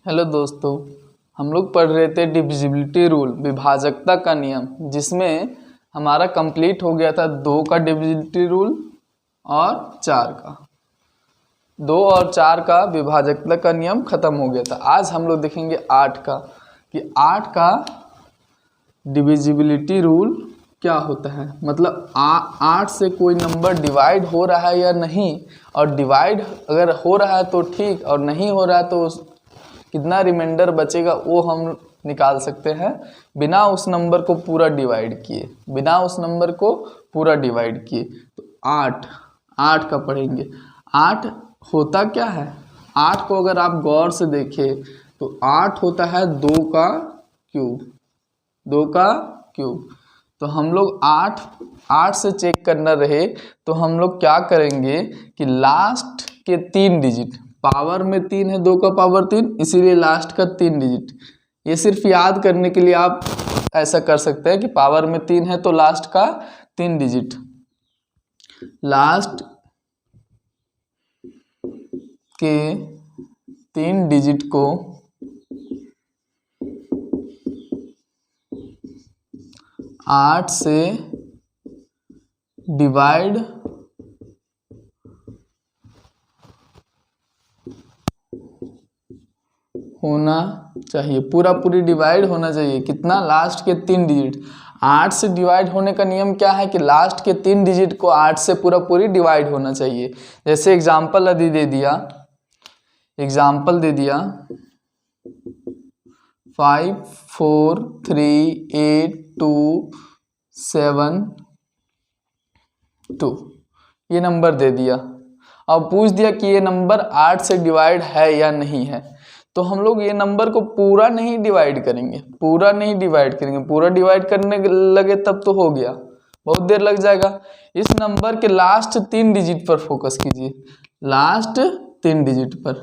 Hello दोस्तों, हम लोग पढ़ रहे थे डिविजिबिलिटी रूल, विभाजकता का नियम, जिसमें हमारा कंप्लीट हो गया था 2 का डिविजिबिलिटी रूल और 4 का। 2 और 4 का विभाजकता का नियम खत्म हो गया था। आज हम लोग देखेंगे 8 का, कि 8 का डिविजिबिलिटी रूल क्या होता है। मतलब 8 से कोई नंबर डिवाइड हो रहा है या नहीं, और डिवाइड अगर हो रहा है तो ठीक, और नहीं हो रहा है तो कितना रिमाइंडर बचेगा वो हम निकाल सकते हैं बिना उस नंबर को पूरा डिवाइड किए। तो 8 का पढ़ेंगे। 8 होता क्या है? 8 को अगर आप गौर से देखें तो 8 होता है 2 का क्यूब। तो हम लोग 8 से चेक करना रहे तो हम लोग क्या करेंगे कि लास्ट के 3 डिजिट, पावर में 3 है, 2 का पावर 3, इसीलिए लास्ट का 3 डिजिट। ये सिर्फ याद करने के लिए आप ऐसा कर सकते हैं कि पावर में 3 है तो लास्ट का 3 डिजिट, लास्ट के 3 डिजिट को 8 से डिवाइड होना चाहिए, पूरी डिवाइड होना चाहिए। कितना? लास्ट के 3 डिजिट। 8 से डिवाइड होने का नियम क्या है कि लास्ट के 3 डिजिट को 8 से पूरी डिवाइड होना चाहिए। जैसे एग्जाम्पल यदि दे दिया 5 4 3 8 2 7 2, ये नंबर दे दिया। अब पूछ दिया कि ये नंबर 8 से डिवाइड है या नहीं है, तो हम लोग ये नंबर को पूरा नहीं डिवाइड करेंगे। पूरा डिवाइड करने लगे तब तो हो गया, बहुत देर लग जाएगा। इस नंबर के लास्ट 3 डिजिट पर फोकस कीजिए, लास्ट 3 डिजिट पर,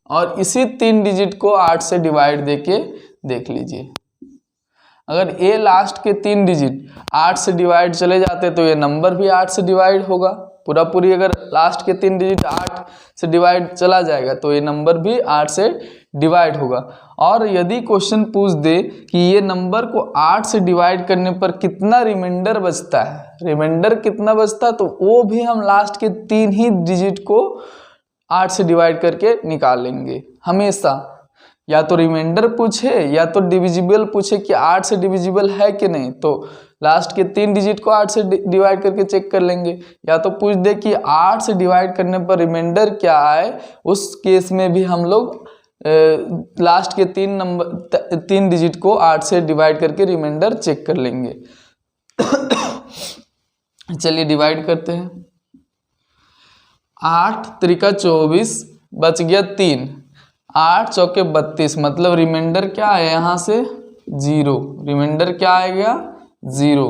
और इसी 3 डिजिट को 8 से डिवाइड देके देख लीजिए। अगर ये लास्ट के 3 डिजिट 8 से डिवाइड चले जाते तो ये नंबर भी 8 से डिवाइड होगा पूरी। अगर लास्ट के 3 डिजिट 8 से डिवाइड चला जाएगा तो ये नंबर भी 8 से डिवाइड होगा। और यदि क्वेश्चन पूछ दे कि ये नंबर को 8 से डिवाइड करने पर कितना रिमाइंडर बचता है, तो वो भी हम लास्ट के 3 ही डिजिट को 8 से डिवाइड करके निकाल लेंगे हमेशा। या तो रिमाइंडर पूछे या तो डिविजिबल पूछे कि 8 से डिविजिबल है कि नहीं, तो लास्ट के 3 डिजिट को 8 से डिवाइड करके चेक कर लेंगे। या तो पूछ दे कि 8 से डिवाइड करने पर रिमाइंडर क्या आए, उस केस में भी हम लोग लास्ट के 3 डिजिट को 8 से डिवाइड करके रिमाइंडर चेक कर लेंगे। चलिए डिवाइड करते हैं। 8 त्रिका 24, बच गया 3, 8 चौके 32, मतलब रिमाइंडर क्या है यहाँ से? 0। रिमाइंडर क्या आएगा? 0।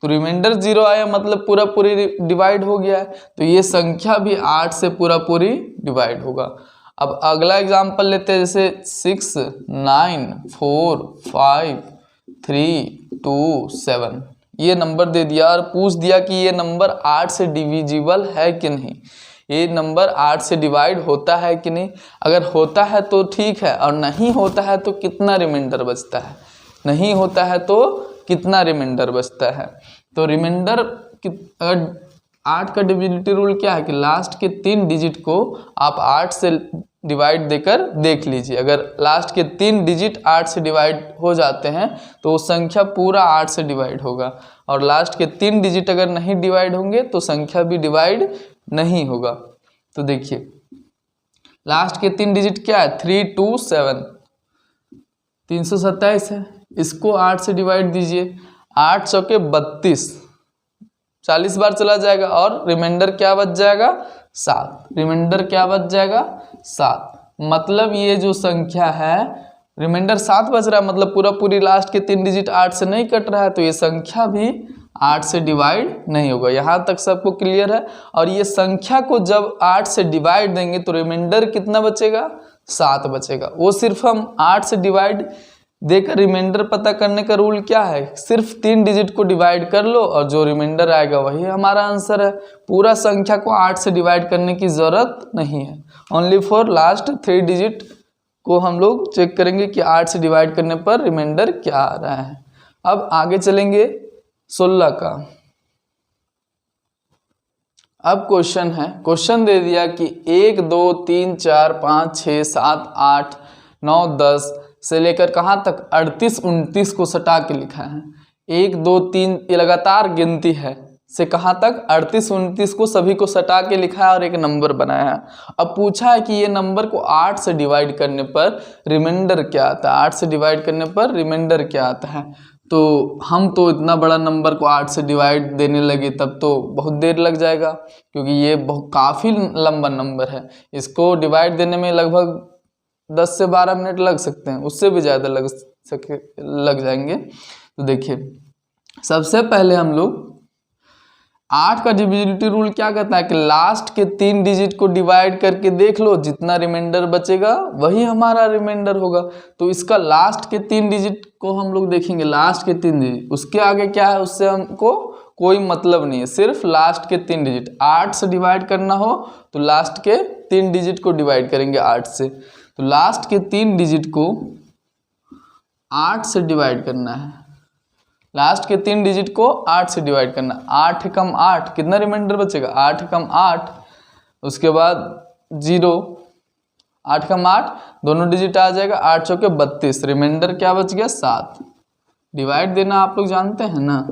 तो रिमाइंडर 0 आया मतलब पूरी डिवाइड हो गया है, तो ये संख्या भी 8 से पूरी डिवाइड होगा। अब अगला एग्जांपल लेते हैं, जैसे 6 9 4 5 3 2 7, ये नंबर दे दिया और पूछ दिया कि ये नंबर 8 से डिविजिबल है कि नहीं, ये नंबर 8 से डिवाइड होता है कि नहीं। अगर होता है तो ठीक है, और नहीं होता है तो कितना रिमाइंडर बचता है। नहीं होता है तो कितना रिमाइंडर बचता है। तो रिमाइंडर अगर 8 का डिविजिबिलिटी रूल क्या है कि लास्ट के 3 डिजिट को आप 8 से डिवाइड देकर देख लीजिए। अगर लास्ट के 3 डिजिट 8 से डिवाइड हो जाते हैं तो वो संख्या पूरा 8 से डिवाइड होगा, और लास्ट के 3 डिजिट अगर नहीं डिवाइड होंगे तो संख्या भी डिवाइड नहीं होगा। तो देखिए लास्ट के 3 डिजिट क्या है? 3 2 7, 327 है। इसको 8 से डिवाइड दीजिए, 8 चौके 32, 40 बार चला जाएगा, और रिमाइंडर क्या बच जाएगा? 7। रिमाइंडर क्या बच जाएगा? 7। मतलब ये जो संख्या है, रिमाइंडर 7 बच रहा है, मतलब पूरी लास्ट के 3 डिजिट 8 से नहीं कट रहा है, तो ये संख्या भी 8 से डिवाइड नहीं होगा। यहाँ तक सबको क्लियर है। और ये संख्या को जब 8 से डिवाइड देंगे तो रिमाइंडर कितना बचेगा? 7 बचेगा। वो सिर्फ हम 8 से डिवाइड देकर रिमाइंडर पता करने का रूल क्या है? सिर्फ 3 डिजिट को डिवाइड कर लो और जो रिमाइंडर आएगा वही हमारा आंसर है। पूरा संख्या को 8 से डिवाइड करने की ज़रूरत नहीं है, ओनली फॉर लास्ट 3 डिजिट को हम लोग चेक करेंगे कि 8 से डिवाइड करने पर रिमाइंडर क्या आ रहा है। अब आगे चलेंगे 16 का। अब क्वेश्चन है, क्वेश्चन दे दिया कि 1 2 3 4 5 6 7 8 9 10 से लेकर कहाँ तक 38 29 को सटा के लिखा है। 1 2 3 ये लगातार गिनती है से कहाँ तक 38 29 को सभी को सटा के लिखा है और एक नंबर बनाया है। अब पूछा है कि ये नंबर को 8 से डिवाइड करने पर रिमाइंडर क्या आता है। 8 से डिवाइड करने पर रिमाइंडर क्या आता है। तो हम तो इतना बड़ा नंबर को 8 से डिवाइड देने लगे तब तो बहुत देर लग जाएगा, क्योंकि ये काफ़ी लंबा नंबर है। इसको डिवाइड देने में लगभग 10 से 12 मिनट लग सकते हैं, उससे भी ज़्यादा लग जाएंगे। तो देखिए, सबसे पहले हम लोग 8 का डिविजिबिलिटी रूल क्या कहता है कि लास्ट के 3 डिजिट को डिवाइड करके देख लो, जितना रिमाइंडर बचेगा वही हमारा रिमाइंडर होगा। तो इसका लास्ट के 3 डिजिट को हम लोग देखेंगे, लास्ट के 3 डिजिट, उसके आगे क्या है उससे हमको कोई मतलब नहीं है, सिर्फ लास्ट के 3 डिजिट। 8 से डिवाइड करना हो तो लास्ट के 3 डिजिट को डिवाइड करेंगे 8 से। तो लास्ट के 3 डिजिट को 8 से डिवाइड करना है, लास्ट के 3 डिजिट को 8 से डिवाइड करना। 8 कम 8 कितना रिमाइंडर बचेगा, 8 कम 8, उसके बाद 0, 8 कम 8 दोनों डिजिट आ जाएगा, 8 चौके 32, रिमाइंडर क्या बच गया 7। डिवाइड देना आप लोग जानते हैं ना,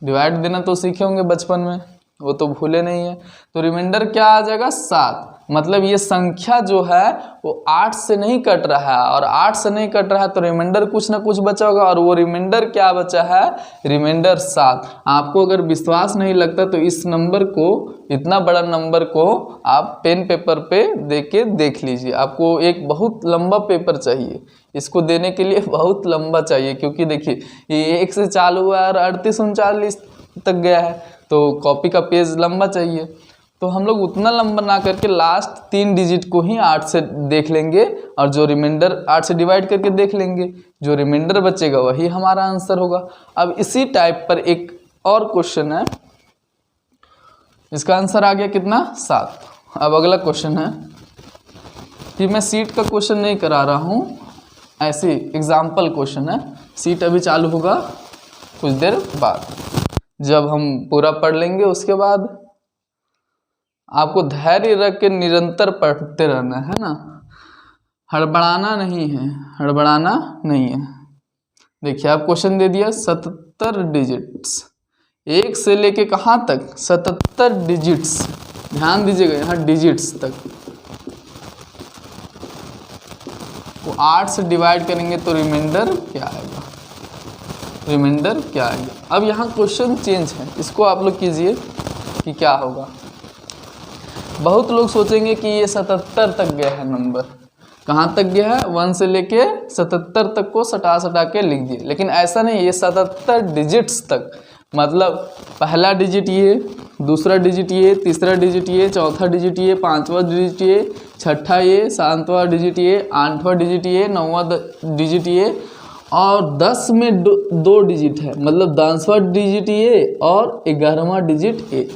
डिवाइड देना तो सीखे होंगे बचपन में, वो तो भूले नहीं है। तो रिमाइंडर क्या आ जाएगा 7। मतलब ये संख्या जो है वो 8 से नहीं कट रहा है, और 8 से नहीं कट रहा है तो रिमाइंडर कुछ ना कुछ बचा होगा, और वो रिमाइंडर क्या बचा है, रिमाइंडर 7। आपको अगर विश्वास नहीं लगता तो इस नंबर को, इतना बड़ा नंबर को आप पेन पेपर पे दे के देख लीजिए। आपको एक बहुत लंबा पेपर चाहिए, इसको देने के लिए बहुत लंबा चाहिए, क्योंकि देखिए ये 1 से चालू हुआ है और 38 39 तक गया है, तो कॉपी का पेज लंबा चाहिए। तो हम लोग उतना लंबा ना करके लास्ट 3 डिजिट को ही 8 से देख लेंगे, और जो रिमाइंडर 8 से डिवाइड करके देख लेंगे, जो रिमाइंडर बचेगा वही हमारा आंसर होगा। अब इसी टाइप पर एक और क्वेश्चन है, इसका आंसर आ गया कितना 7। अब अगला क्वेश्चन है कि मैं सीट का क्वेश्चन नहीं करा रहा हूँ, ऐसे एग्जाम्पल क्वेश्चन है। सीट अभी चालू होगा कुछ देर बाद, जब हम पूरा पढ़ लेंगे उसके बाद। आपको धैर्य रख के निरंतर पढ़ते रहना है ना, हड़बड़ाना नहीं है, हड़बड़ाना नहीं है। देखिए आप क्वेश्चन दे दिया 77 डिजिट्स, 1 से लेके कहाँ तक 77 डिजिट्स, ध्यान दीजिएगा यहाँ डिजिट्स तक, वो 8 से डिवाइड करेंगे तो रिमाइंडर क्या आएगा, रिमाइंडर क्या आएगा। अब यहाँ क्वेश्चन चेंज है, इसको आप लोग कीजिए कि क्या होगा। बहुत लोग सोचेंगे कि ये 77 तक गया है नंबर, कहाँ तक गया है 1 से लेके 77 तक को सटा के लिख दिए, लेकिन ऐसा नहीं, ये 77 डिजिट्स तक। मतलब पहला डिजिट ये, दूसरा डिजिट ये, तीसरा डिजिट ये, चौथा डिजिट ये, पांचवा डिजिट ये, छठा ये, सातवां डिजिट ये, आठवां डिजिट ये, नौवां डिजिट ये, और 10 में 2 डिजिट है, मतलब 10वां डिजिट ये और 11वां डिजिट ए।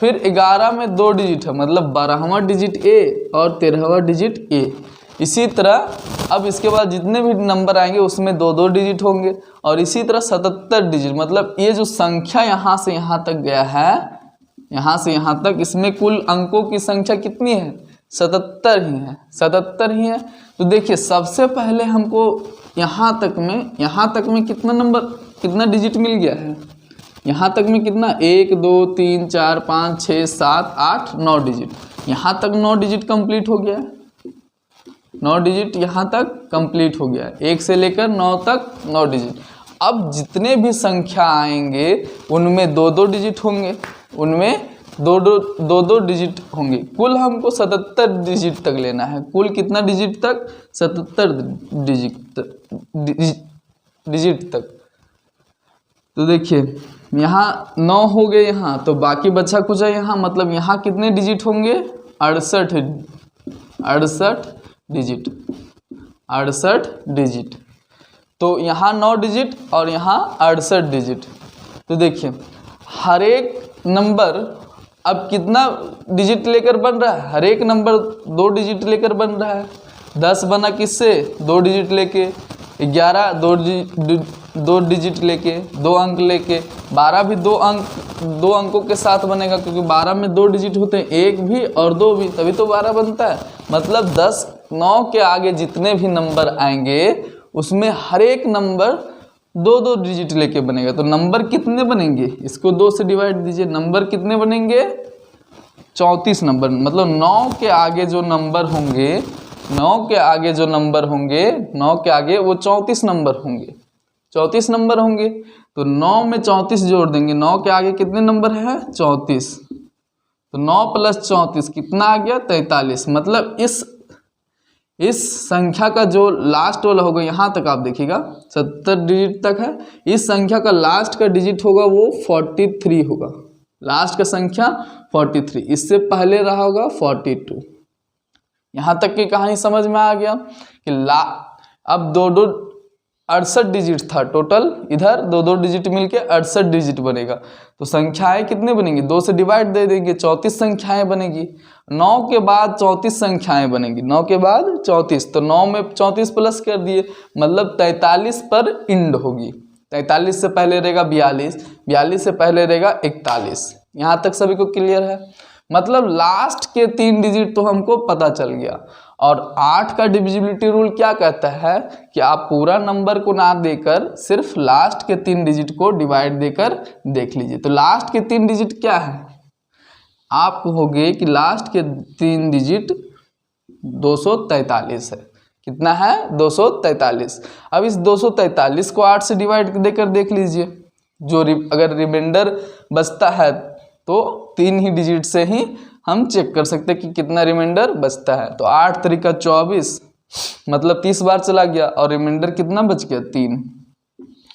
फिर 11 में 2 डिजिट है, मतलब 12वां डिजिट ए और 13वां डिजिट ए। इसी तरह अब इसके बाद जितने भी नंबर आएंगे उसमें 2-2 डिजिट होंगे, और इसी तरह 77 डिजिट। मतलब ये जो संख्या यहाँ से यहाँ तक गया है, यहाँ से यहाँ तक, इसमें कुल अंकों की संख्या कितनी है 77 ही है, 77 ही है। तो देखिए सबसे पहले हमको यहाँ तक में कितना नंबर, कितना डिजिट मिल गया है, यहाँ तक में कितना 1 2 3 4 5 6 7 8 9 डिजिट। यहाँ तक 9 डिजिट कंप्लीट हो गया है, 9 डिजिट यहाँ तक कंप्लीट हो गया है, 1 से लेकर 9 तक 9 डिजिट। अब जितने भी संख्या आएंगे उनमें 2-2 डिजिट होंगे, उनमें 2-2 डिजिट होंगे। कुल हमको 77 डिजिट तक लेना है। कुल कितना डिजिट तक 77 डिजिट तक। तो देखिए यहाँ 9 हो गए यहाँ, तो बाकी बचा कुछ है यहाँ, मतलब यहाँ कितने डिजिट होंगे 68 डिजिट, 68 डिजिट। तो यहाँ 9 डिजिट और यहाँ 68 डिजिट। तो देखिए हर एक नंबर अब कितना डिजिट लेकर बन रहा है? हर एक नंबर 2 डिजिट लेकर बन रहा है। 10 बना किससे? 2 डिजिट लेके। 11 दो डिजिट लेके, 2 अंक लेके। 12 भी 2 अंकों के साथ बनेगा, क्योंकि 12 में 2 डिजिट होते हैं, 1 भी और 2 भी, तभी तो 12 बनता है। मतलब 10 9 के आगे जितने भी नंबर आएंगे उसमें हर एक नंबर 2 डिजिट लेके बनेगा। तो नंबर कितने बनेंगे? इसको 2 से डिवाइड दीजिए। नंबर कितने बनेंगे? 34 नंबर। मतलब 9 के आगे जो नंबर होंगे, 9 के आगे जो नंबर होंगे, 9 के आगे वो 34 नंबर होंगे, 34 नंबर होंगे। तो 9 में 34 जोड़ देंगे। 9 के आगे कितने नंबर है? 34। तो 9 प्लस 34 कितना आ गया? 43। मतलब इस संख्या का जो लास्ट वाला होगा, यहाँ तक आप देखिएगा 70 डिजिट तक है, इस संख्या का लास्ट का डिजिट होगा वो 43 होगा। लास्ट का संख्या 43, इससे पहले रहा होगा 42। यहाँ तक की कहानी समझ में आ गया कि अब 2 68 डिजिट था टोटल, इधर 2 डिजिट मिलके 68 डिजिट बनेगा। तो संख्याएं कितने बनेंगी? 2 से डिवाइड दे देंगे, 34 संख्याएं बनेगी। 9 के बाद 34 संख्याएं बनेंगी, 9 के बाद 34। तो 9 में 34 प्लस कर दिए, मतलब 43 पर इंड होगी। 43 से पहले रहेगा 42, 42 से पहले रहेगा 41। यहाँ तक सभी को क्लियर है? मतलब लास्ट के 3 डिजिट तो हमको पता चल गया। और 8 का डिविजिबिलिटी रूल क्या कहता है कि आप पूरा नंबर को ना देकर सिर्फ लास्ट के 3 डिजिट को डिवाइड देकर देख लीजिए। तो लास्ट के 3 डिजिट क्या है? आप कहोगे कि लास्ट के 3 डिजिट 243 है। कितना है? 243। अब इस 243 को 8 से डिवाइड देकर देख लीजिए। जो अगर रिमाइंडर बचता है तो 3 ही डिजिट से ही हम चेक कर सकते हैं कि कितना रिमाइंडर बचता है। तो 8 तरीका 24, मतलब 30 बार चला गया और रिमाइंडर कितना बच गया? 3।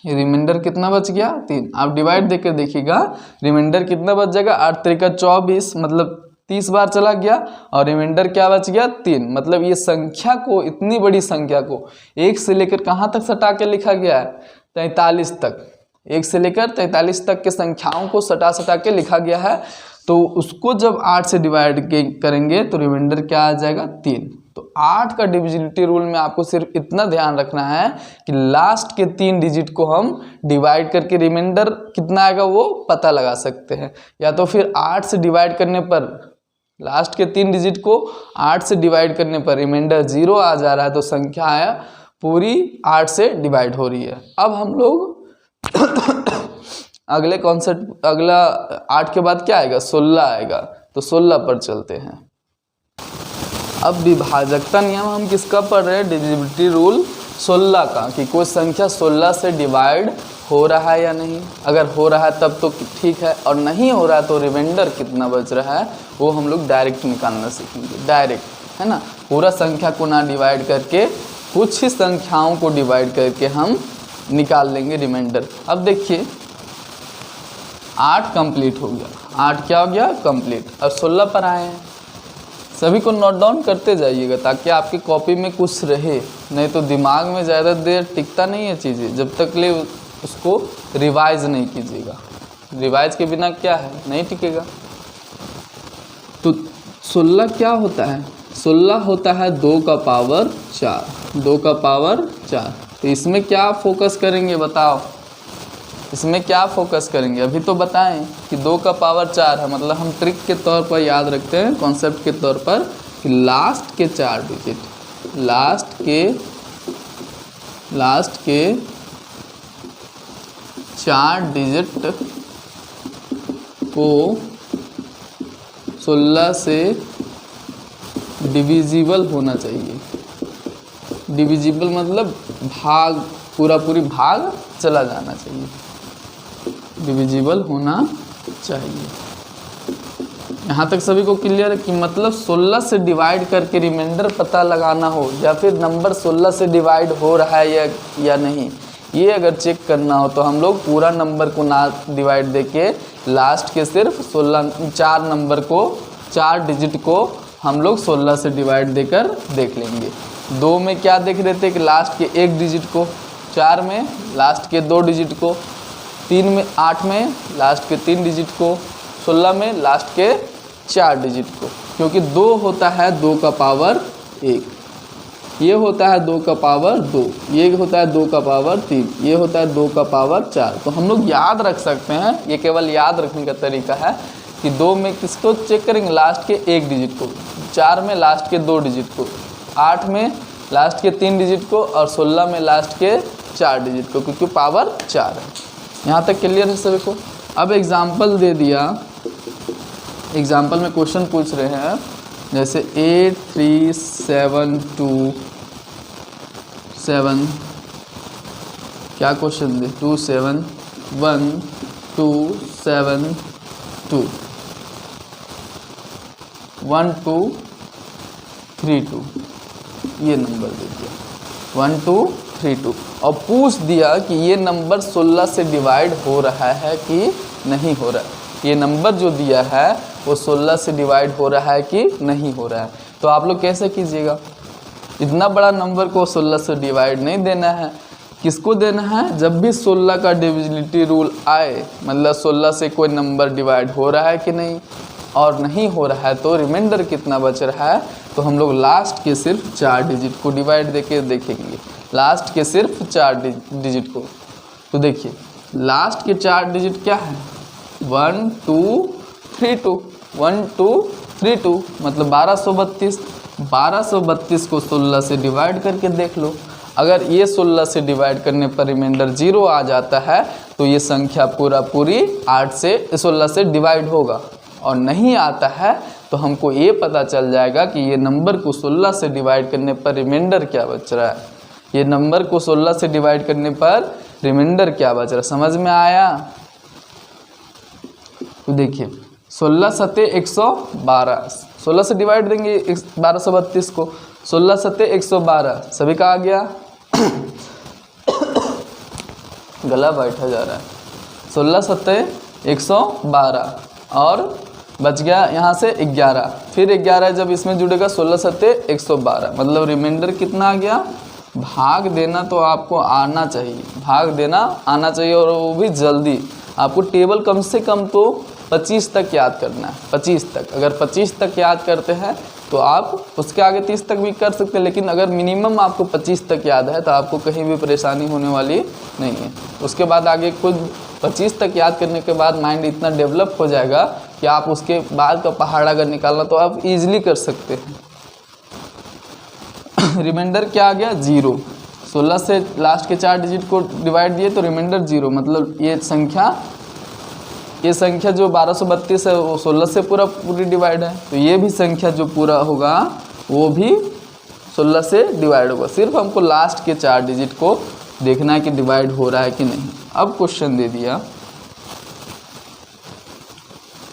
रिमाइंडर कितना बच गया? 3। आप डिवाइड देकर देखिएगा, रिमाइंडर कितना बच जाएगा? 8 तरीका 24, मतलब 30 बार चला गया और रिमाइंडर क्या बच गया? 3। मतलब ये संख्या को, इतनी बड़ी संख्या को 1 से लेकर कहाँ तक सटा के लिखा गया है? 43 तक। 1 से लेकर 43 तक के संख्याओं को सटा के लिखा गया है। तो उसको जब 8 से डिवाइड करेंगे तो रिमाइंडर क्या आ जाएगा? 3। तो 8 का डिविजिबिलिटी रूल में आपको सिर्फ इतना ध्यान रखना है कि लास्ट के 3 डिजिट को हम डिवाइड करके रिमाइंडर कितना आएगा वो पता लगा सकते हैं। या तो फिर 8 से डिवाइड करने पर, लास्ट के 3 डिजिट को 8 से डिवाइड करने पर रिमाइंडर 0 आ जा रहा है, तो संख्या है पूरी 8 से डिवाइड हो रही है। अब हम लोग अगले कॉन्सेप्ट, अगला 8 के बाद क्या आएगा? 16 आएगा। तो 16 पर चलते हैं। अब विभाजकता नियम हम किसका पढ़ रहे हैं? डिविजिबिलिटी रूल 16 का, कि कोई संख्या 16 से डिवाइड हो रहा है या नहीं। अगर हो रहा है तब तो ठीक है, और नहीं हो रहा है तो रिमाइंडर कितना बच रहा है वो हम लोग डायरेक्ट निकालना सीखेंगे। डायरेक्ट, है ना, पूरा संख्या को ना डिवाइड करके कुछ ही संख्याओं को डिवाइड करके हम निकाल लेंगे रिमाइंडर। अब देखिए 8 कंप्लीट हो गया, 8 क्या हो गया? कंप्लीट। और 16 पर आए हैं। सभी को नोट डाउन करते जाइएगा ताकि आपकी कॉपी में कुछ रहे, नहीं तो दिमाग में ज़्यादा देर टिकता नहीं है चीज़ें, जब तक ले उसको रिवाइज नहीं कीजिएगा। रिवाइज के बिना क्या है? नहीं टिकेगा। तो 16 क्या होता है? 16 होता है 2 का पावर 4, 2 का पावर 4। तो इसमें क्या फोकस करेंगे बताओ? इसमें क्या फोकस करेंगे? अभी तो बताएं कि 2 का पावर 4 है। मतलब हम ट्रिक के तौर पर याद रखते हैं, कॉन्सेप्ट के तौर पर, कि लास्ट के 4 डिजिट, लास्ट के 4 डिजिट को 16 से डिविजिबल होना चाहिए। डिविजिबल मतलब भाग, पूरी भाग चला जाना चाहिए, डिविजिबल होना चाहिए। यहाँ तक सभी को क्लियर है कि मतलब 16 से डिवाइड करके रिमाइंडर पता लगाना हो, या फिर नंबर 16 से डिवाइड हो रहा है या नहीं, ये अगर चेक करना हो तो हम लोग पूरा नंबर को ना डिवाइड देके लास्ट के सिर्फ 4 नंबर को, 4 डिजिट को हम लोग 16 से डिवाइड देकर देख लेंगे। 2 में क्या देख रहे थे कि लास्ट के 1 डिजिट को, 4 में लास्ट के 2 डिजिट को, 3 में 8 में लास्ट के 3 डिजिट को, 16 में लास्ट के 4 डिजिट को, क्योंकि 2 होता है 2 का पावर 1, ये होता है 2 का पावर 2, ये होता है 2 का पावर 3, ये होता है 2 का पावर 4। तो हम लोग याद रख सकते हैं, ये केवल याद रखने का तरीका है कि 2 में किसको चेक करेंगे, लास्ट के 1 डिजिट को, 4 में लास्ट के 2 डिजिट को, 8 में लास्ट के 3 डिजिट को और 16 में लास्ट के 4 डिजिट को, क्योंकि पावर 4 है। यहाँ तक क्लियर है सभी को। अब एग्जाम्पल दे दिया, एग्जाम्पल में क्वेश्चन पूछ रहे हैं जैसे 8372 क्या क्वेश्चन दे 271272 1232 ये नंबर दे दिया 1232 और पूछ दिया कि ये नंबर 16 से डिवाइड हो रहा है कि नहीं हो रहा है। ये नंबर जो दिया है वो 16 से डिवाइड हो रहा है कि नहीं हो रहा है। तो आप लोग कैसे कीजिएगा, इतना बड़ा नंबर को 16 से डिवाइड नहीं देना है। किसको देना है, जब भी 16 का डिविजिबिलिटी रूल आए, मतलब 16 से कोई नंबर डिवाइड हो रहा है कि नहीं, और नहीं हो रहा है तो रिमाइंडर कितना बच रहा है, तो हम लोग लास्ट के सिर्फ 4 डिजिट को डिवाइड देके देखेंगे, लास्ट के सिर्फ 4 डिजिट को। तो देखिए लास्ट के 4 डिजिट क्या है, 1232 1232 मतलब 1232। 1232 को 16 से डिवाइड करके देख लो, अगर ये 16 से डिवाइड करने पर रिमाइंडर 0 आ जाता है तो ये संख्या पूरी 16 से डिवाइड होगा, और नहीं आता है तो हमको ये पता चल जाएगा कि ये नंबर को 16 से डिवाइड करने पर रिमाइंडर क्या बच रहा है, ये नंबर को 16 से डिवाइड करने पर रिमाइंडर क्या बच रहा है। समझ में आया। तो देखिए 16 सत्ते 112, 16 से डिवाइड देंगे 1232 को, 16 सत्ते 112 सभी का आ गया गला बैठा जा रहा है। 16 सत्ते 112 और बच गया यहाँ से 11, फिर 11 जब इसमें जुड़ेगा 16 सत्ते 112, मतलब रिमाइंडर कितना आ गया। भाग देना तो आपको आना चाहिए, भाग देना आना चाहिए, और वो भी जल्दी। आपको टेबल कम से कम तो 25 तक याद करना है, 25 तक। अगर 25 तक याद करते हैं तो आप उसके आगे 30 तक भी कर सकते हैं, लेकिन अगर मिनिमम आपको 25 तक याद है तो आपको कहीं भी परेशानी होने वाली नहीं है। उसके बाद आगे खुद 25 तक याद करने के बाद माइंड इतना डेवलप हो जाएगा कि आप उसके बाद का पहाड़ अगर निकालना तो आप इजीली कर सकते हैं। रिमाइंडर क्या आ गया, 0। 16 से लास्ट के 4 डिजिट को डिवाइड दिए तो रिमाइंडर 0, मतलब ये संख्या जो 1232 है वो 16 से पूरी डिवाइड है, तो ये भी संख्या जो पूरा होगा वो भी 16 से डिवाइड होगा। सिर्फ हमको लास्ट के 4 डिजिट को देखना है कि डिवाइड हो रहा है कि नहीं। अब क्वेश्चन दे दिया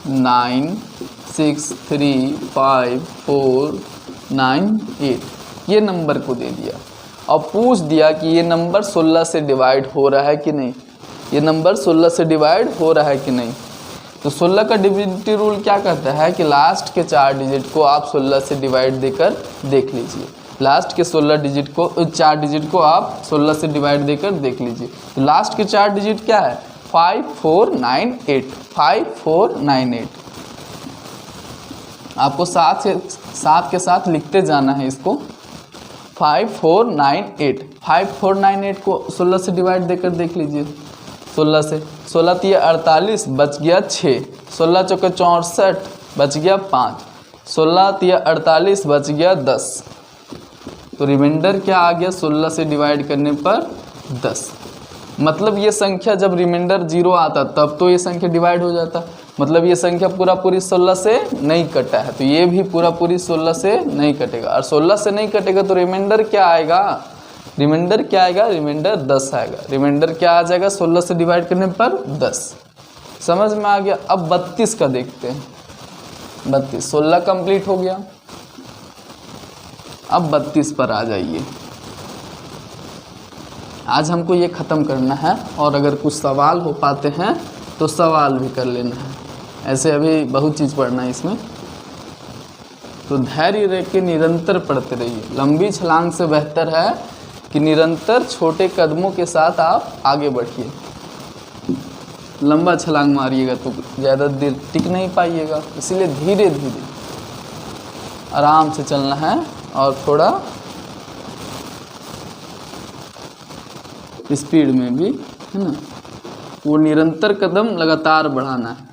963549 ये नंबर को दे दिया और पूछ दिया कि ये नंबर 16 से डिवाइड हो रहा है कि नहीं, ये नंबर 16 से डिवाइड हो रहा है कि नहीं। तो 16 का डिविजिबिलिटी रूल क्या कहता है कि लास्ट के 4 डिजिट को आप 16 से डिवाइड देकर देख लीजिए, लास्ट के 4 डिजिट को आप 16 से डिवाइड देकर देख लीजिए। तो लास्ट के 4 डिजिट क्या है, 5498, 5498। आपको साथ के साथ लिखते जाना है इसको, 5498 को 16 से डिवाइड देकर देख लीजिए। 16 से 16 तिया 48 बच गया 6, 16 चौके 64 बच गया 5, 16 तिया 48 बच गया 10। तो रिमाइंडर क्या आ गया 16 से डिवाइड करने पर 10। मतलब ये संख्या जब रिमाइंडर 0 आता तब तो ये संख्या डिवाइड हो जाता, मतलब ये संख्या पूरी 16 से नहीं कटा है, तो ये भी पूरी 16 से नहीं कटेगा। और 16 से नहीं कटेगा तो रिमाइंडर क्या आएगा, रिमाइंडर 10 आएगा। रिमाइंडर क्या आ जाएगा 16 से डिवाइड करने पर 10। समझ में आ गया। अब 32 का देखते हैं। 32 16 कंप्लीट हो गया, अब 32 पर आ जाइए। आज हमको ये ख़त्म करना है, और अगर कुछ सवाल हो पाते हैं तो सवाल भी कर लेना है। ऐसे अभी बहुत चीज़ पढ़ना है इसमें, तो धैर्य रख के निरंतर पढ़ते रहिए। लंबी छलांग से बेहतर है कि निरंतर छोटे कदमों के साथ आप आगे बढ़िए। लंबा छलांग मारिएगा तो ज़्यादा देर टिक नहीं पाइएगा, इसीलिए धीरे धीरे आराम से चलना है और थोड़ा स्पीड में भी, है ना, वो निरंतर कदम लगातार बढ़ाना है।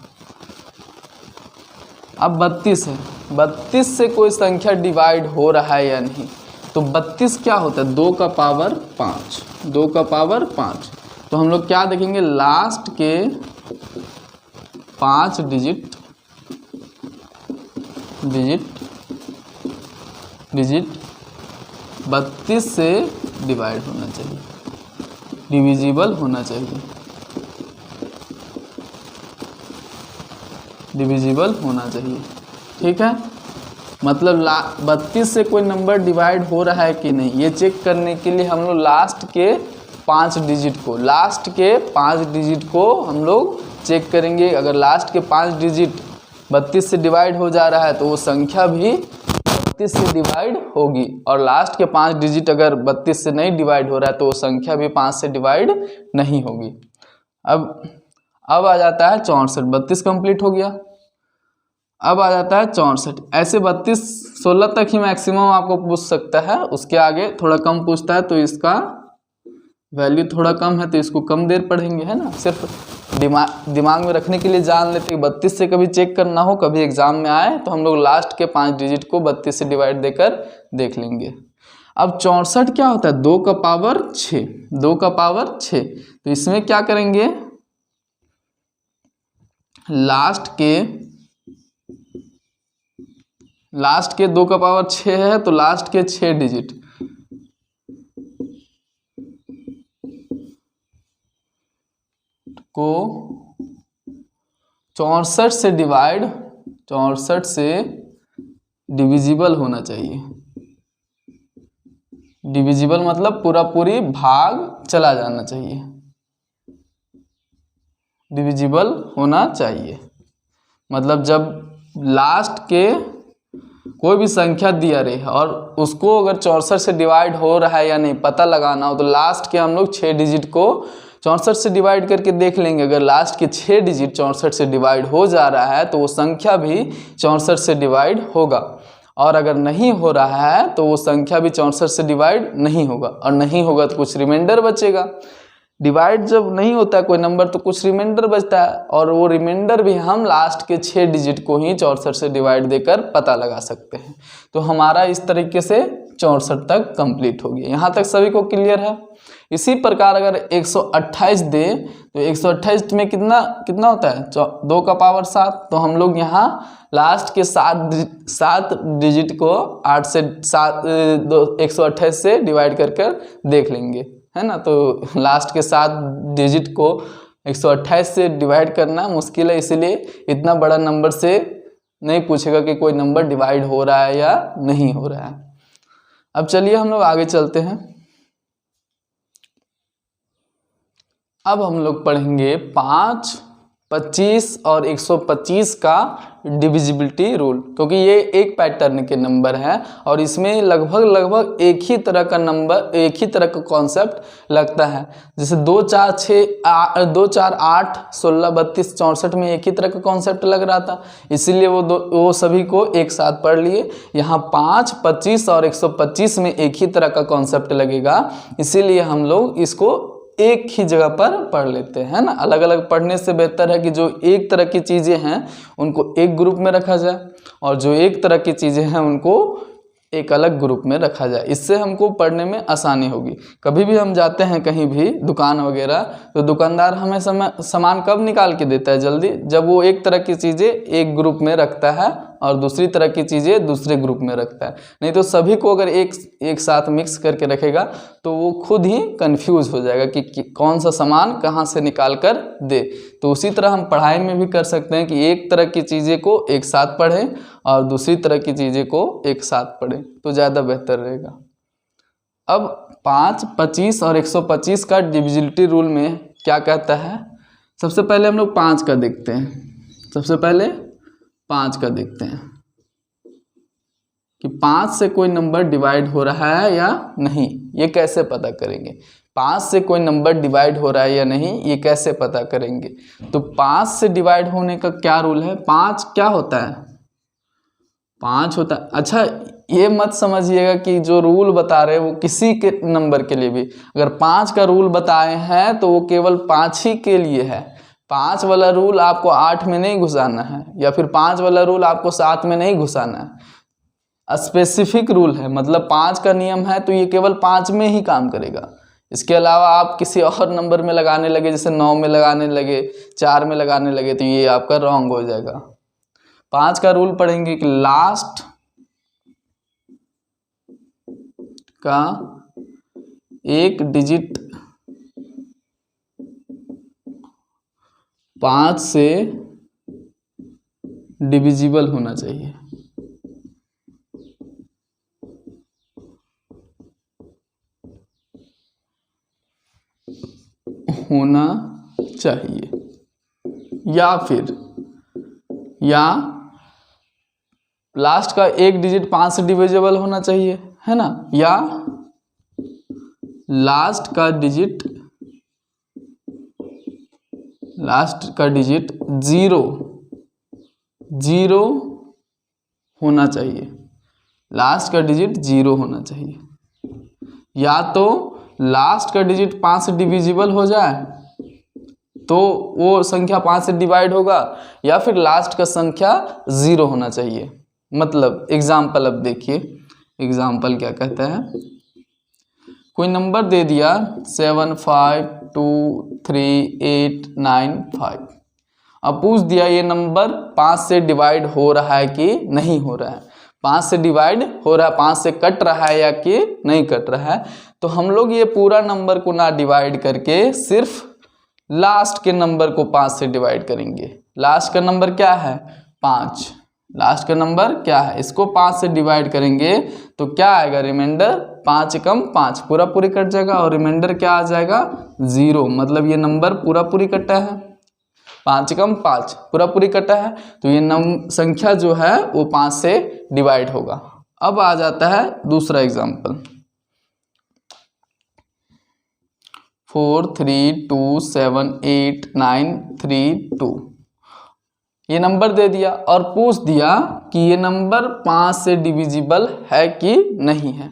अब 32 है, 32 से कोई संख्या डिवाइड हो रहा है या नहीं, तो 32 क्या होता है, 2 का पावर 5, 2 का पावर 5। तो हम लोग क्या देखेंगे, लास्ट के 5 डिजिट 32 से डिवाइड होना चाहिए, डिविजिबल होना चाहिए, डिविजिबल होना चाहिए। ठीक है, मतलब 32 से कोई नंबर डिवाइड हो रहा है कि नहीं, ये चेक करने के लिए हम लोग लास्ट के 5 डिजिट को हम लोग चेक करेंगे। अगर लास्ट के 5 डिजिट 32 से डिवाइड हो जा रहा है तो वो संख्या भी 32 से डिवाइड होगी, और लास्ट के 5 डिजिट अगर 32 से नहीं डिवाइड हो रहा है तो वो संख्या भी 5 से डिवाइड नहीं होगी। अब आ जाता है 64, 32 कंप्लीट हो गया। अब आ जाता है 64, ऐसे 32 16 तक ही मैक्सिमम आपको पूछ सकता है, उसके आगे थोड़ा कम पूछता है तो इसका वैल्यू थोड़ा कम है तो इसको कम देर पढ़ेंगे, है ना। सिर्फ दिमाग में रखने के लिए जान लेते हैं, 32 से कभी चेक करना हो, कभी एग्जाम में आए तो हम लोग लास्ट के 5 डिजिट को 32 से डिवाइड देकर देख लेंगे। अब 64 क्या होता है, 2 का पावर 6, 2 का पावर 6। तो इसमें क्या करेंगे, लास्ट के 2 का पावर 6 है तो लास्ट के 6 डिजिट को 64 से डिविजिबल होना चाहिए। डिविजिबल मतलब पूरा पूरी भाग चला जाना चाहिए, डिविजिबल होना चाहिए। मतलब जब लास्ट के कोई भी संख्या दिया रही है और उसको अगर 64 से डिवाइड हो रहा है या नहीं पता लगाना हो तो लास्ट के हम लोग 6 डिजिट को 64 से डिवाइड करके देख लेंगे। अगर लास्ट के 6 डिजिट 64 से डिवाइड हो जा रहा है तो वो संख्या भी 64 से डिवाइड होगा, और अगर नहीं हो रहा है तो वो संख्या भी 64 से डिवाइड नहीं होगा, और नहीं होगा तो कुछ रिमाइंडर बचेगा। डिवाइड जब नहीं होता है कोई नंबर तो कुछ रिमाइंडर बचता है, और वो रिमाइंडर भी हम लास्ट के 6 डिजिट को ही 64 से डिवाइड देकर पता लगा सकते हैं। तो हमारा इस तरीके से 64 तक कंप्लीट हो गया। यहाँ तक सभी को क्लियर है। इसी प्रकार अगर 128 दे तो 128 में कितना होता है, 2 का पावर 7। तो हम लोग यहाँ लास्ट के 7 डिजिट को 8 से 128 से डिवाइड कर देख लेंगे, है ना। तो लास्ट के 7 डिजिट को 128 से डिवाइड करना मुश्किल है, इसलिए इतना बड़ा नंबर से नहीं पूछेगा कि कोई नंबर डिवाइड हो रहा है या नहीं हो रहा है। अब चलिए हम लोग आगे चलते हैं। अब हम लोग पढ़ेंगे 5, 25 और 125 का डिविजिबिलिटी रूल, क्योंकि ये एक पैटर्न के नंबर हैं और इसमें लगभग एक ही तरह का नंबर, एक ही तरह का कॉन्सेप्ट लगता है। जैसे 2, 4, 8, 16, 32, 64 में एक ही तरह का कॉन्सेप्ट लग रहा था, इसीलिए वो सभी को एक साथ पढ़ लिए। यहाँ 5, 25 और 125 में एक ही तरह का कॉन्सेप्ट लगेगा, इसीलिए हम लोग इसको एक ही जगह पर पढ़ लेते हैं ना। अलग अलग पढ़ने से बेहतर है कि जो एक तरह की चीज़ें हैं उनको एक ग्रुप में रखा जाए और जो एक तरह की चीज़ें हैं उनको एक अलग ग्रुप में रखा जाए, इससे हमको पढ़ने में आसानी होगी। कभी भी हम जाते हैं कहीं भी दुकान वगैरह तो दुकानदार हमें सामान कब निकाल के देता है, जल्दी, जब वो एक तरह की चीज़ें एक ग्रुप में रखता है और दूसरी तरह की चीज़ें दूसरे ग्रुप में रखता है। नहीं तो सभी को अगर एक साथ मिक्स करके रखेगा तो वो खुद ही कंफ्यूज हो जाएगा कि कौन सा सामान कहाँ से निकाल कर दे। तो उसी तरह हम पढ़ाई में भी कर सकते हैं कि एक तरह की चीज़ें को एक साथ पढ़ें और दूसरी तरह की चीज़ें को एक साथ पढ़ें तो ज़्यादा बेहतर रहेगा। अब 5, 25 और 125 का डिविजिबिलिटी रूल में क्या कहता है, सबसे पहले हम लोग 5 का देखते हैं। सबसे पहले 5 का देखते हैं कि 5 से कोई नंबर डिवाइड हो रहा है या नहीं, ये कैसे पता करेंगे। 5 से कोई नंबर डिवाइड हो रहा है या नहीं ये कैसे पता करेंगे? तो 5 से डिवाइड होने का क्या रूल है? 5 क्या होता है? 5 होता है। अच्छा, ये मत समझिएगा कि जो रूल बता रहे हैं वो किसी के नंबर के लिए भी, अगर 5 का रूल बताए हैं तो वो केवल 5 ही के लिए है। 5 वाला रूल आपको 8 में नहीं घुसाना है, या फिर 5 वाला रूल आपको 7 में नहीं घुसाना है। स्पेसिफिक रूल है, मतलब 5 का नियम है तो ये केवल 5 में ही काम करेगा। इसके अलावा आप किसी और नंबर में लगाने लगे, जैसे 9 में लगाने लगे, 4 में लगाने लगे, तो ये आपका रॉन्ग हो जाएगा। 5 का रूल पढ़ेंगे कि लास्ट का एक डिजिट 5 से डिविजिबल होना चाहिए। होना चाहिए, या लास्ट का एक डिजिट 5 से डिविजिबल होना चाहिए, है ना, या लास्ट का डिजिट 0 होना चाहिए। लास्ट का डिजिट 0 होना चाहिए, या तो लास्ट का डिजिट 5 से डिविजिबल हो जाए तो वो संख्या 5 से डिवाइड होगा, या फिर लास्ट का संख्या 0 होना चाहिए। मतलब एग्जाम्पल, अब देखिए एग्जाम्पल क्या कहता है। कोई नंबर दे दिया 7523895, अब पूछ दिया ये नंबर 5 से डिवाइड हो रहा है कि नहीं हो रहा है। 5 से डिवाइड हो रहा है, 5 से कट रहा है या कि नहीं कट रहा है। तो हम लोग ये पूरा नंबर को ना डिवाइड करके सिर्फ लास्ट के नंबर को 5 से डिवाइड करेंगे। लास्ट का नंबर क्या है? 5। लास्ट का नंबर क्या है? इसको 5 से डिवाइड करेंगे तो क्या आएगा? रिमाइंडर 5 कम 5 पूरा पूरी कट जाएगा, और रिमाइंडर क्या आ जाएगा? 0। मतलब ये नंबर पूरा पूरी कटा है। 5 कम 5 पूरा पूरी कटा है, तो ये संख्या जो है वो 5 से डिवाइड होगा। अब आ जाता है दूसरा एग्जाम्पल, 4327892। ये नंबर दे दिया और पूछ दिया कि ये नंबर 5 से डिविजिबल है कि नहीं है।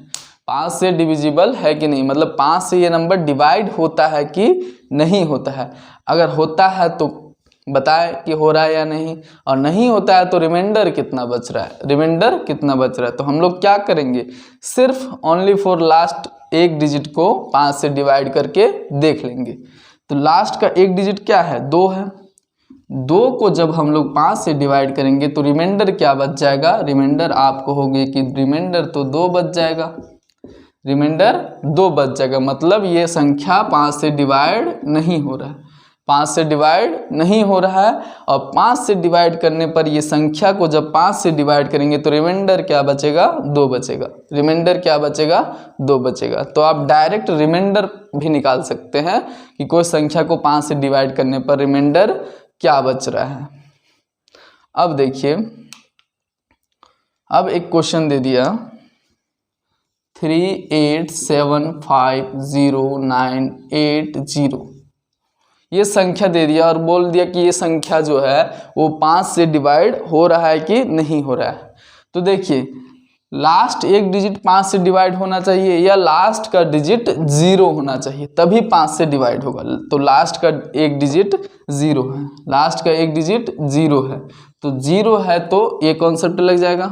5 से डिविजिबल है कि नहीं, मतलब 5 से ये नंबर डिवाइड होता है कि नहीं होता है। अगर होता है तो बताए कि हो रहा है या नहीं, और नहीं होता है तो रिमाइंडर कितना बच रहा है। रिमाइंडर कितना बच रहा है, तो हम लोग क्या करेंगे? सिर्फ ओनली फॉर लास्ट एक डिजिट को 5 से डिवाइड करके देख लेंगे। तो लास्ट का एक डिजिट क्या है? 2 है। 2 को जब हम लोग 5 से डिवाइड करेंगे तो रिमाइंडर क्या बच जाएगा? रिमाइंडर आपको होगी कि रिमाइंडर तो 2 बच जाएगा। रिमाइंडर 2 बच जाएगा, मतलब ये संख्या 5 से डिवाइड नहीं हो रहा है। 5 से डिवाइड नहीं हो रहा है, और 5 से डिवाइड करने पर ये संख्या को जब 5 से डिवाइड करेंगे तो रिमाइंडर क्या बचेगा? 2 बचेगा। रिमाइंडर क्या बचेगा? 2 बचेगा। तो आप डायरेक्ट रिमाइंडर भी निकाल सकते हैं कि कोई संख्या को 5 से डिवाइड करने पर रिमाइंडर क्या बच रहा है। अब देखिए, अब एक क्वेश्चन दे दिया 38750980, ये संख्या दे दिया और बोल दिया कि ये संख्या जो है वो 5 से डिवाइड हो रहा है कि नहीं हो रहा है। तो देखिए, लास्ट एक डिजिट 5 से डिवाइड होना चाहिए, या लास्ट का डिजिट 0 होना चाहिए, तभी 5 से डिवाइड होगा। तो लास्ट का एक डिजिट 0 है, लास्ट का एक डिजिट 0 है, तो 0 है तो ये कॉन्सेप्ट लग जाएगा।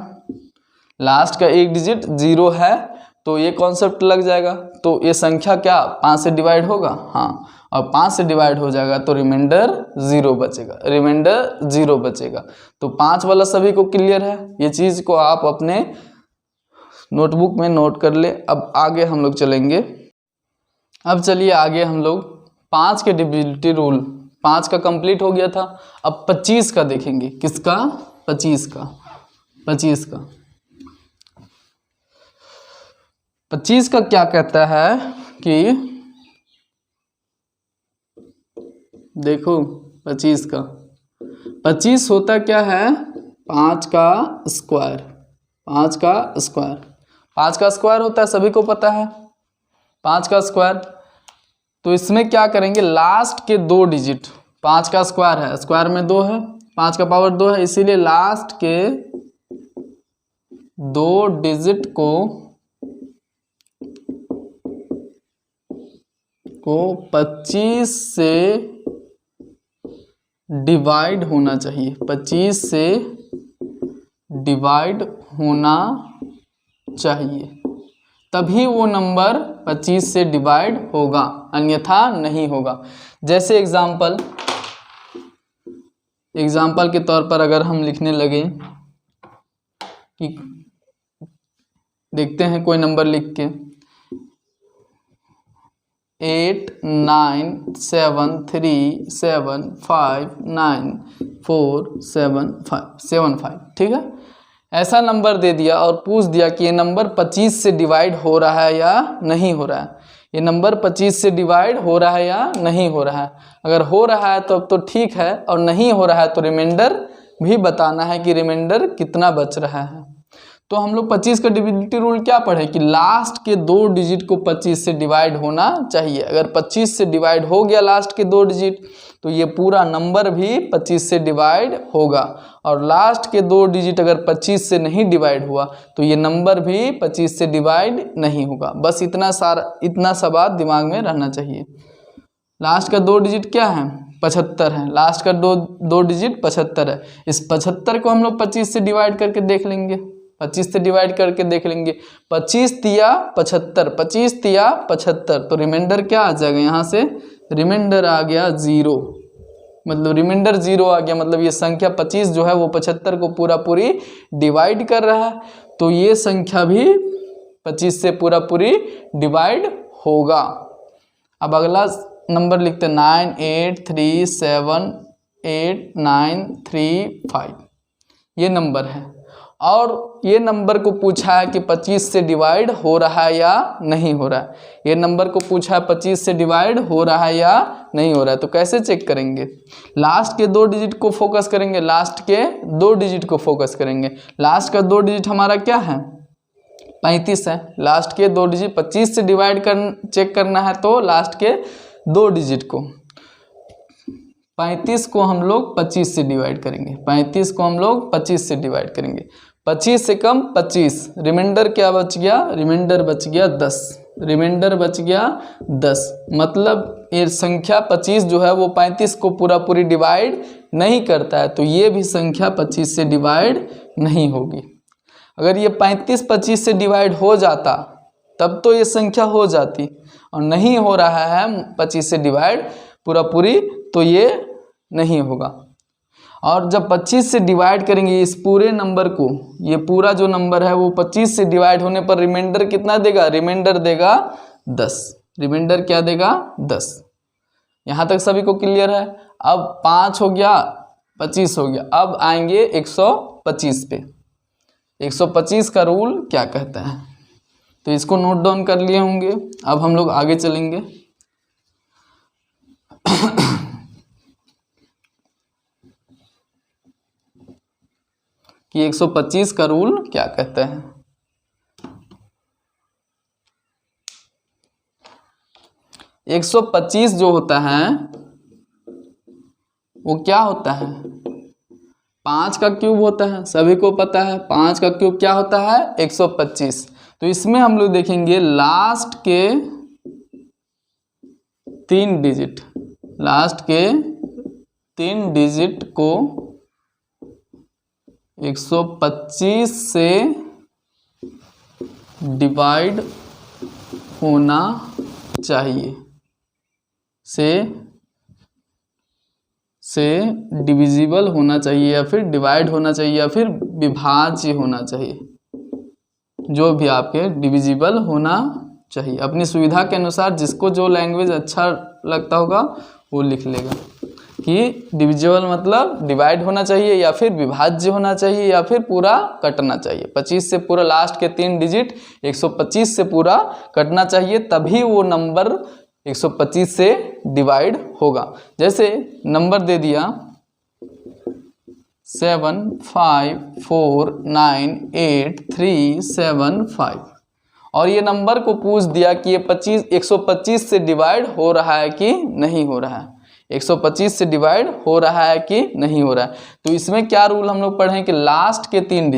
लास्ट का एक डिजिट 0 है तो ये कॉन्सेप्ट लग जाएगा। तो ये संख्या क्या 5 से डिवाइड होगा? हाँ, और 5 से डिवाइड हो जाएगा तो रिमाइंडर 0 बचेगा। रिमाइंडर 0 बचेगा। तो 5 वाला सभी को क्लियर है। ये चीज़ को आप अपने नोटबुक में नोट कर ले। अब आगे हम लोग चलेंगे। अब चलिए आगे हम लोग 5 के डिविजिबिलिटी रूल, 5 का कंप्लीट हो गया था। अब 25 का देखेंगे। किसका? 25 का। 25 का 25 का क्या कहता है कि देखो 25 का 25 होता क्या है? 5 का स्क्वायर। 5 का स्क्वायर, 5 का स्क्वायर होता है, सभी को पता है 5 का स्क्वायर। तो इसमें क्या करेंगे, लास्ट के 2 डिजिट, 5 का स्क्वायर है, स्क्वायर में 2 है, 5 का पावर 2 है, इसीलिए लास्ट के 2 डिजिट को 25 से डिवाइड होना चाहिए, 25 से डिवाइड होना चाहिए, तभी वो नंबर 25 से डिवाइड होगा, अन्यथा नहीं होगा। जैसे एग्जाम्पल के तौर पर अगर हम लिखने लगे कि देखते हैं कोई नंबर लिख के 8 9 7 3 7 5 9 4 7 5, ठीक है। ऐसा नंबर दे दिया और पूछ दिया कि ये नंबर 25 से डिवाइड हो रहा है या नहीं हो रहा है, ये नंबर 25 से डिवाइड हो रहा है या नहीं हो रहा है। अगर हो रहा है तो अब तो ठीक है, और नहीं हो रहा है तो रिमाइंडर भी बताना है कि रिमाइंडर कितना बच रहा है। तो हम लोग 25 का डिविजिबिलिटी रूल क्या पढ़े कि लास्ट के 2 डिजिट को 25 से डिवाइड होना चाहिए। अगर 25 से डिवाइड हो गया लास्ट के 2 डिजिट तो ये पूरा नंबर भी 25 से डिवाइड होगा, और लास्ट के 2 डिजिट अगर 25 से नहीं डिवाइड हुआ तो ये नंबर भी 25 से डिवाइड नहीं होगा। बस इतना सा बात दिमाग में रहना चाहिए। लास्ट का 2 डिजिट क्या है, 75 है, लास्ट का दो डिजिट 75 है। इस 75 को हम लोग 25 से डिवाइड करके देख लेंगे, 25 से डिवाइड करके देख लेंगे, 25 तिया 75, 25 तिया 75, तो रिमाइंडर क्या आ जाएगा, यहाँ से रिमाइंडर आ गया 0, मतलब रिमाइंडर 0 आ गया, मतलब ये संख्या 25 जो है वो 75 को पूरी डिवाइड कर रहा है, तो ये संख्या भी 25 से पूरी डिवाइड होगा। अब अगला नंबर लिखते हैं 9 8 3 7 8 9 3 5, ये नंबर है, और ये नंबर को पूछा है कि 25 से डिवाइड हो रहा है या नहीं हो रहा है। ये नंबर को पूछा है 25 से डिवाइड हो रहा है या नहीं हो रहा है, तो कैसे चेक करेंगे, लास्ट के 2 डिजिट को फोकस करेंगे, लास्ट के 2 डिजिट को फोकस करेंगे। लास्ट का 2 डिजिट हमारा क्या है, 35 है, लास्ट के 2 डिजिट 25 से डिवाइड चेक करना है, तो लास्ट के 2 डिजिट को 35 को हम लोग 25 से डिवाइड करेंगे, 35 को हम लोग 25 से डिवाइड करेंगे, 25 से कम 25, रिमाइंडर क्या बच गया, रिमाइंडर बच गया 10, रिमाइंडर बच गया 10, मतलब ये संख्या 25 जो है वो 35 को पूरी डिवाइड नहीं करता है, तो ये भी संख्या 25 से डिवाइड नहीं होगी। अगर ये 35 25 से डिवाइड हो जाता तब तो ये संख्या हो जाती, और नहीं हो रहा है 25 से डिवाइड पूरी, तो ये नहीं होगा। और जब 25 से डिवाइड करेंगे इस पूरे नंबर को, ये पूरा जो नंबर है वो 25 से डिवाइड होने पर रिमाइंडर कितना देगा, रिमाइंडर देगा 10, रिमाइंडर क्या देगा 10। यहाँ तक सभी को क्लियर है। अब 5 हो गया, 25 हो गया, अब आएंगे 125 पे। 125 का रूल क्या कहता है, तो इसको नोट डाउन कर लिए होंगे। अब हम लोग आगे चलेंगे। कि 125 का रूल क्या कहता है। 125 जो होता है वो क्या होता है, 5 का क्यूब होता है, सभी को पता है 5 का क्यूब क्या होता है 125। तो इसमें हम लोग देखेंगे लास्ट के 3 डिजिट, लास्ट के 3 डिजिट को 125 से डिवाइड होना चाहिए, से डिविजिबल होना चाहिए, या फिर डिवाइड होना चाहिए, या फिर विभाज्य होना चाहिए, जो भी आपके डिविजिबल होना चाहिए। अपनी सुविधा के अनुसार जिसको जो लैंग्वेज अच्छा लगता होगा वो लिख लेगा कि डिविजिबल मतलब डिवाइड होना चाहिए, या फिर विभाज्य होना चाहिए, या फिर पूरा कटना चाहिए। 25 से पूरा लास्ट के 3 डिजिट 125 से पूरा कटना चाहिए, तभी वो नंबर 125 से डिवाइड होगा। जैसे नंबर दे दिया 7 5 4 9 8 3 7 5, और ये नंबर को पूछ दिया कि ये 125 से डिवाइड हो रहा है कि नहीं हो रहा है, 125 से डिवाइड हो रहा है कि नहीं हो रहा है। तो इसमें क्या रूल हम लोग पढ़े कि लास्ट के 3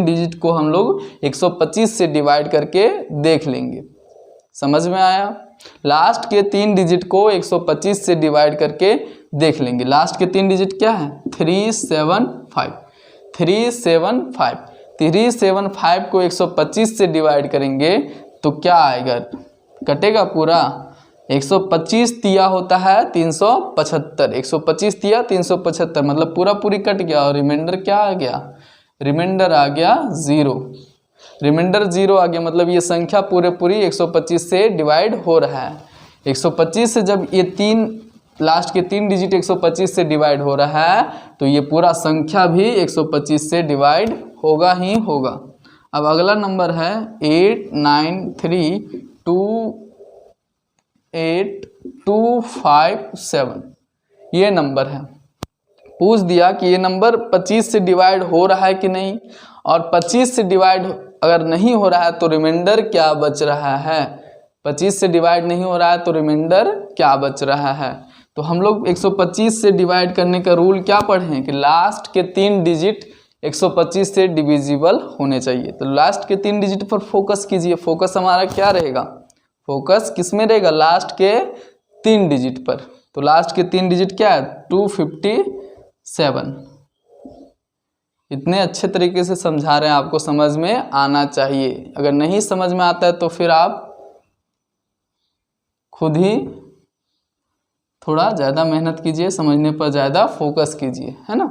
डिजिट को हम लोग 125 से डिवाइड करके देख लेंगे। समझ में आया? लास्ट के 3 डिजिट को 125 से डिवाइड करके देख लेंगे। लास्ट के 3 डिजिट क्या है? 375। 375 को 125 से डिवाइड करेंगे तो क्या आएगा? कटेगा पूरा। 125 तिया होता है 375, 125 तिया 375 मतलब पूरा पूरी कट गया और रिमाइंडर क्या आ गया? रिमाइंडर आ गया 0। रिमाइंडर 0 आ गया मतलब ये संख्या पूरे पूरी 125 से डिवाइड हो रहा है। 125 से जब ये लास्ट के 3 डिजिट 125 से डिवाइड हो रहा है तो ये पूरा संख्या भी 125 से डिवाइड होगा ही होगा। अब अगला नंबर है 89328257, ये नंबर है। पूछ दिया कि ये नंबर 25 से डिवाइड हो रहा है कि नहीं, और 25 से डिवाइड अगर नहीं हो रहा है तो रिमाइंडर क्या बच रहा है? 25 से डिवाइड नहीं हो रहा है तो रिमाइंडर क्या बच रहा है? तो हम लोग 125 से डिवाइड करने का रूल क्या पढ़े हैं कि लास्ट के 3 डिजिट 125 से डिविजिबल होने चाहिए। तो लास्ट के 3 डिजिट पर फोकस कीजिए। फोकस हमारा क्या रहेगा? फोकस किस में रहेगा? लास्ट के 3 डिजिट पर। तो लास्ट के 3 डिजिट क्या है? 257। इतने अच्छे तरीके से समझा रहे हैं, आपको समझ में आना चाहिए। अगर नहीं समझ में आता है तो फिर आप खुद ही थोड़ा ज़्यादा मेहनत कीजिए, समझने पर ज़्यादा फोकस कीजिए, है ना।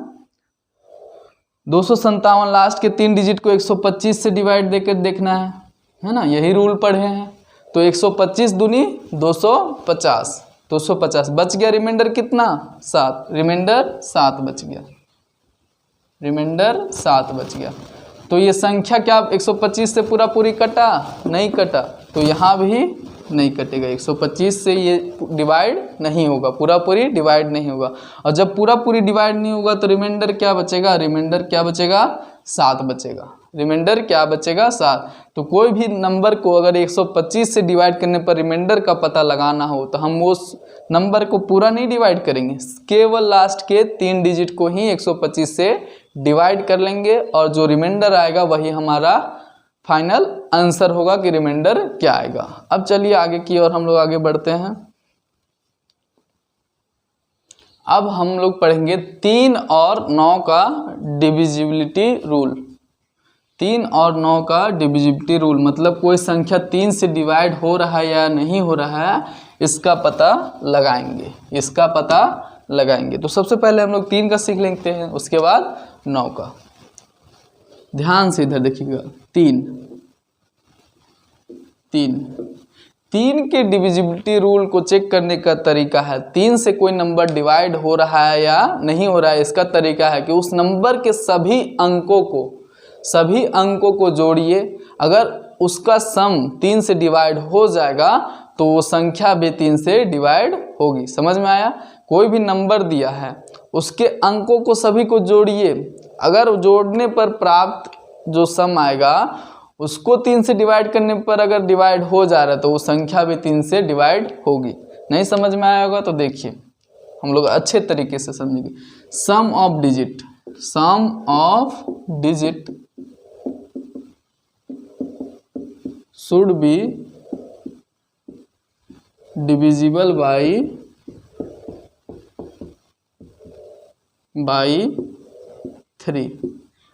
257 लास्ट के 3 डिजिट को 125 से डिवाइड देकर देखना है ना, यही रूल पढ़े हैं। तो 125 दूनी 250, 250 बच गया। रिमाइंडर कितना? 7। रिमाइंडर 7 बच गया। रिमाइंडर 7 बच गया। तो ये संख्या क्या 125 से पूरा पूरी कटा? नहीं कटा। तो यहाँ भी नहीं कटेगा। 125 से ये डिवाइड नहीं होगा, पूरा पूरी डिवाइड नहीं होगा। और जब पूरा पूरी डिवाइड नहीं होगा तो रिमाइंडर क्या बचेगा? रिमाइंडर क्या बचेगा? 7 बचेगा। रिमाइंडर क्या बचेगा? 7। तो कोई भी नंबर को अगर 125 से डिवाइड करने पर रिमाइंडर का पता लगाना हो तो हम उस नंबर को पूरा नहीं डिवाइड करेंगे, केवल लास्ट के 3 डिजिट को ही 125 से डिवाइड कर लेंगे और जो रिमाइंडर आएगा वही हमारा फाइनल आंसर होगा कि रिमाइंडर क्या आएगा। अब चलिए आगे की ओर हम लोग आगे बढ़ते हैं। अब हम लोग पढ़ेंगे 3 और 9 का डिविजिबिलिटी रूल। 3 और 9 का डिविजिबिलिटी रूल मतलब कोई संख्या 3 से डिवाइड हो रहा है या नहीं हो रहा है, इसका पता लगाएंगे, इसका पता लगाएंगे। तो सबसे पहले हम लोग 3 का सीख लेते हैं, उसके बाद 9 का। ध्यान से इधर देखिएगा। 3 के डिविजिबिलिटी रूल को चेक करने का तरीका है, 3 से कोई नंबर डिवाइड हो रहा है या नहीं हो रहा है, इसका तरीका है कि उस नंबर के सभी अंकों को जोड़िए। अगर उसका सम 3 से डिवाइड हो जाएगा तो वो संख्या भी 3 से डिवाइड होगी। समझ में आया? कोई भी नंबर दिया है, उसके अंकों को सभी को जोड़िए। अगर जोड़ने पर प्राप्त जो सम आएगा उसको 3 से डिवाइड करने पर अगर डिवाइड हो जा रहा है तो वो संख्या भी 3 से डिवाइड होगी। नहीं समझ में आया होगा तो देखिए, हम लोग अच्छे तरीके से समझेंगे। Sum of digit should be divisible by 3।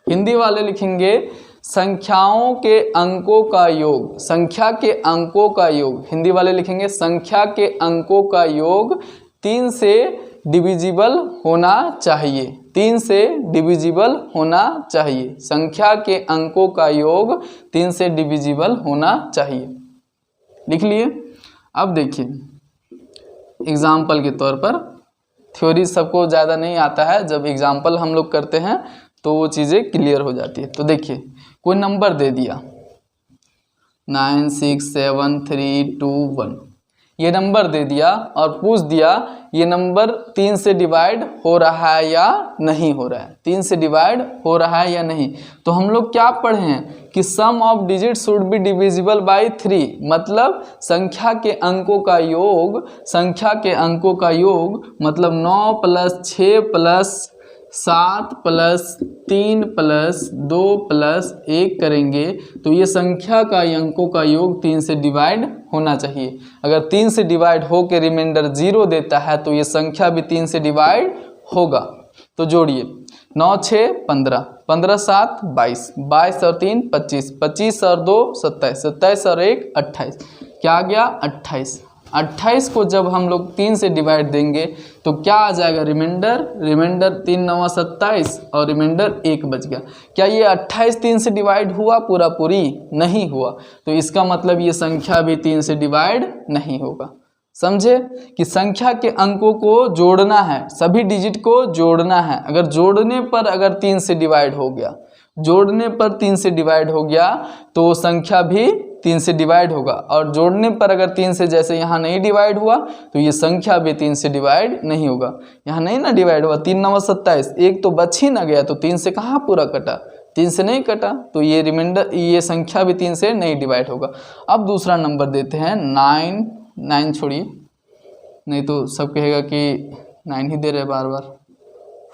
Hindi वाले लिखेंगे संख्याओं के अंकों का योग, संख्या के अंकों का योग। हिंदी वाले लिखेंगे संख्या के अंकों का योग 3 से डिविजिबल होना चाहिए, 3 से डिविजिबल होना चाहिए। संख्या के अंकों का योग 3 से डिविजिबल होना चाहिए। लिख लिए। अब देखिए एग्जाम्पल के तौर पर, थ्योरी सबको ज़्यादा नहीं आता है, जब एग्जाम्पल हम लोग करते हैं तो वो चीज़ें क्लियर हो जाती है। तो देखिए कोई नंबर दे दिया 9 6 7 3 2 1, ये नंबर दे दिया और पूछ दिया ये नंबर 3 से डिवाइड हो रहा है या नहीं हो रहा है, 3 से डिवाइड हो रहा है या नहीं। तो हम लोग क्या पढ़े हैं कि sum of digit should be divisible by 3, मतलब संख्या के अंकों का योग, संख्या के अंकों का योग मतलब 9 + 6 + 7 + 3 + 2 + 1 करेंगे तो ये संख्या का अंकों का योग 3 से डिवाइड होना चाहिए। अगर 3 से डिवाइड हो के रिमाइंडर 0 देता है तो ये संख्या भी 3 से डिवाइड होगा। तो जोड़िए 9 × 6 = 15, 15 × 7 = 22, 22 और 3 = 25, 25 और 2 = 27, 27 और 1 = 28। क्या आ गया 28। 28 को जब हम लोग 3 से डिवाइड देंगे तो क्या आ जाएगा रिमाइंडर, रिमाइंडर 3 × 9 = 27 और रिमाइंडर 1 बच गया। क्या ये 28 3 से डिवाइड हुआ पूरा पूरी? नहीं हुआ। तो इसका मतलब ये संख्या भी 3 से डिवाइड नहीं होगा। समझे कि संख्या के अंकों को जोड़ना है, सभी डिजिट को जोड़ना है। अगर जोड़ने पर अगर 3 से डिवाइड हो गया, जोड़ने पर 3 से डिवाइड हो गया तो संख्या भी 3 से डिवाइड होगा, और जोड़ने पर अगर 3 से जैसे यहाँ नहीं डिवाइड हुआ तो ये संख्या भी 3 से डिवाइड नहीं होगा। यहाँ नहीं ना डिवाइड हुआ, 3 × 9 = 27, एक तो बच ही ना गया, तो 3 से कहाँ पूरा कटा, 3 से नहीं कटा, तो ये रिमाइंडर, ये संख्या भी 3 से नहीं डिवाइड होगा। अब दूसरा नंबर देते हैं 9 छोड़िए, नहीं तो सब कहेगा कि 9 ही दे रहे बार बार।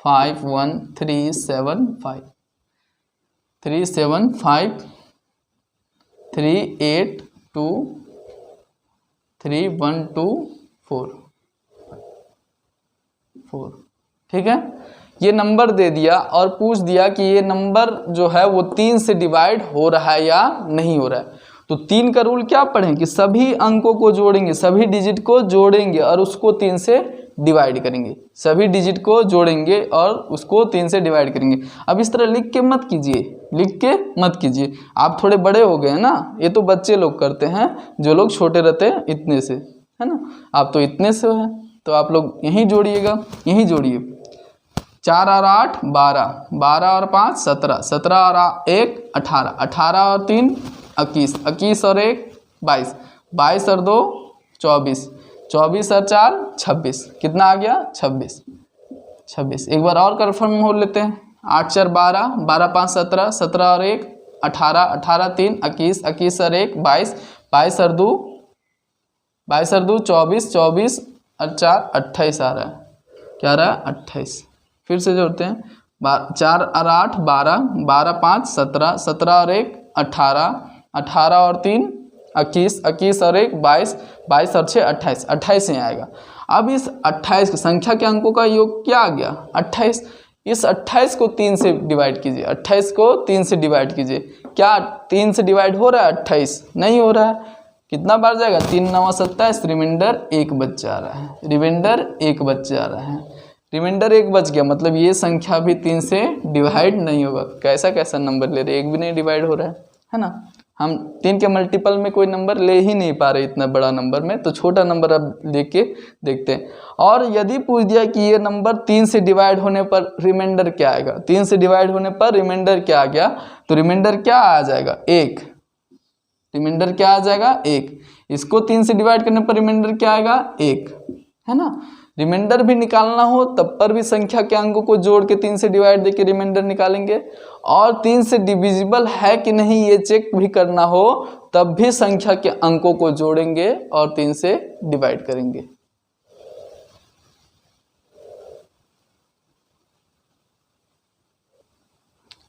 5 1 3 7 5 3 7 5 3 8 2 3 1 2 4 4। ठीक है, ये नंबर दे दिया और पूछ दिया कि ये नंबर जो है वो 3 से डिवाइड हो रहा है या नहीं हो रहा है। तो 3 का रूल क्या पढ़ें कि सभी अंकों को जोड़ेंगे, सभी डिजिट को जोड़ेंगे और उसको 3 से डिवाइड करेंगे, सभी डिजिट को जोड़ेंगे और उसको 3 से डिवाइड करेंगे। अब इस तरह लिख के मत कीजिए, लिख के मत कीजिए, आप थोड़े बड़े हो गए हैं ना, ये तो बच्चे लोग करते हैं, जो लोग छोटे रहते हैं इतने से, है ना, आप तो इतने से हैं, तो आप लोग यहीं जोड़िएगा, यहीं जोड़िए। 4 और 8 12, 12 और 5 17, 17 और 1 18, 18 और 3 21, 21 और 1 22, 22 और 2 24, 24 और 4 26। कितना आ गया 26, 26। एक बार और कन्फर्म हो लेते हैं। 8 4 12, 12 5 17, 17 और 1 18, 18 3 21, 21 और 1 22, 22 और 2 24, 24 और 4 28 आ रहा है। क्या आ रहा है 28। फिर से जोड़ते हैं, 4 और 8 12, 12 5 17, 17 और 1 18, 18 और 3 21, 21 और 1 22, 22 और 6 28, 28 ही आएगा। अब इस 28 की संख्या के अंकों का योग क्या आ गया 28। इस 28 को 3 से डिवाइड कीजिए, 28 को 3 से डिवाइड कीजिए। क्या 3 से डिवाइड हो रहा है 28? नहीं हो रहा है। कितना बार जाएगा 3 × 9 = 27, रिमाइंडर 1 बच जा रहा है, रिमाइंडर 1 बच जा रहा है, रिमाइंडर 1 बच गया, मतलब ये संख्या भी 3 से डिवाइड नहीं होगा। कैसा कैसा नंबर ले रहे, 1 भी नहीं डिवाइड हो रहा है ना। हम 3 के मल्टीपल में कोई नंबर ले ही नहीं पा रहे इतना बड़ा नंबर में, तो छोटा नंबर अब लेके देखते हैं। और यदि पूछ दिया कि ये नंबर 3 से डिवाइड होने पर रिमाइंडर क्या आएगा, 3 से डिवाइड होने पर रिमाइंडर क्या आ गया, तो रिमाइंडर क्या आ जाएगा 1, रिमाइंडर क्या आ जाएगा 1। इसको 3 से डिवाइड करने पर रिमाइंडर क्या आएगा 1, है ना। रिमाइंडर भी निकालना हो तब पर भी संख्या के अंकों को जोड़ के 3 से डिवाइड देके रिमाइंडर निकालेंगे, और 3 से डिविजिबल है कि नहीं ये चेक भी करना हो तब भी संख्या के अंकों को जोड़ेंगे और 3 से डिवाइड करेंगे।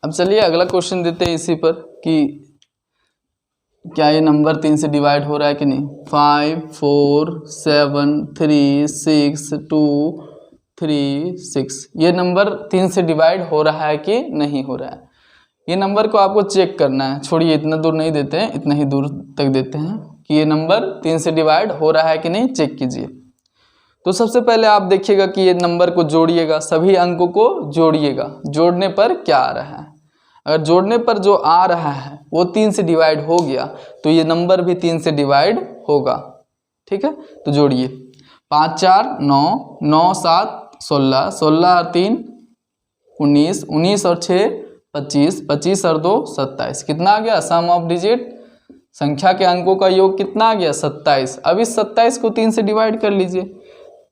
अब चलिए अगला क्वेश्चन देते हैं इसी पर कि क्या ये नंबर 3 से डिवाइड हो रहा है कि नहीं। 5 4 7 3 6 2 3 6, ये नंबर 3 से डिवाइड हो रहा है कि नहीं हो रहा है। ये नंबर को आपको चेक करना है, छोड़िए इतना दूर नहीं देते हैं, इतना ही दूर तक देते हैं कि ये नंबर 3 से डिवाइड हो रहा है कि नहीं, चेक कीजिए। तो सबसे पहले आप देखिएगा कि ये नंबर को जोड़िएगा, सभी अंकों को जोड़िएगा, जोड़ने पर क्या आ रहा है। अगर जोड़ने पर जो आ रहा है वो 3 से डिवाइड हो गया तो ये नंबर भी 3 से डिवाइड होगा। ठीक है, तो जोड़िए। 5 4 9, 9 7 16, 16 और 3 19, 19 और 6 25, 25 और 2 27। कितना आ गया सम ऑफ डिजिट संख्या के अंकों का योग कितना आ गया 27। अब इस 27 को 3 से डिवाइड कर लीजिए,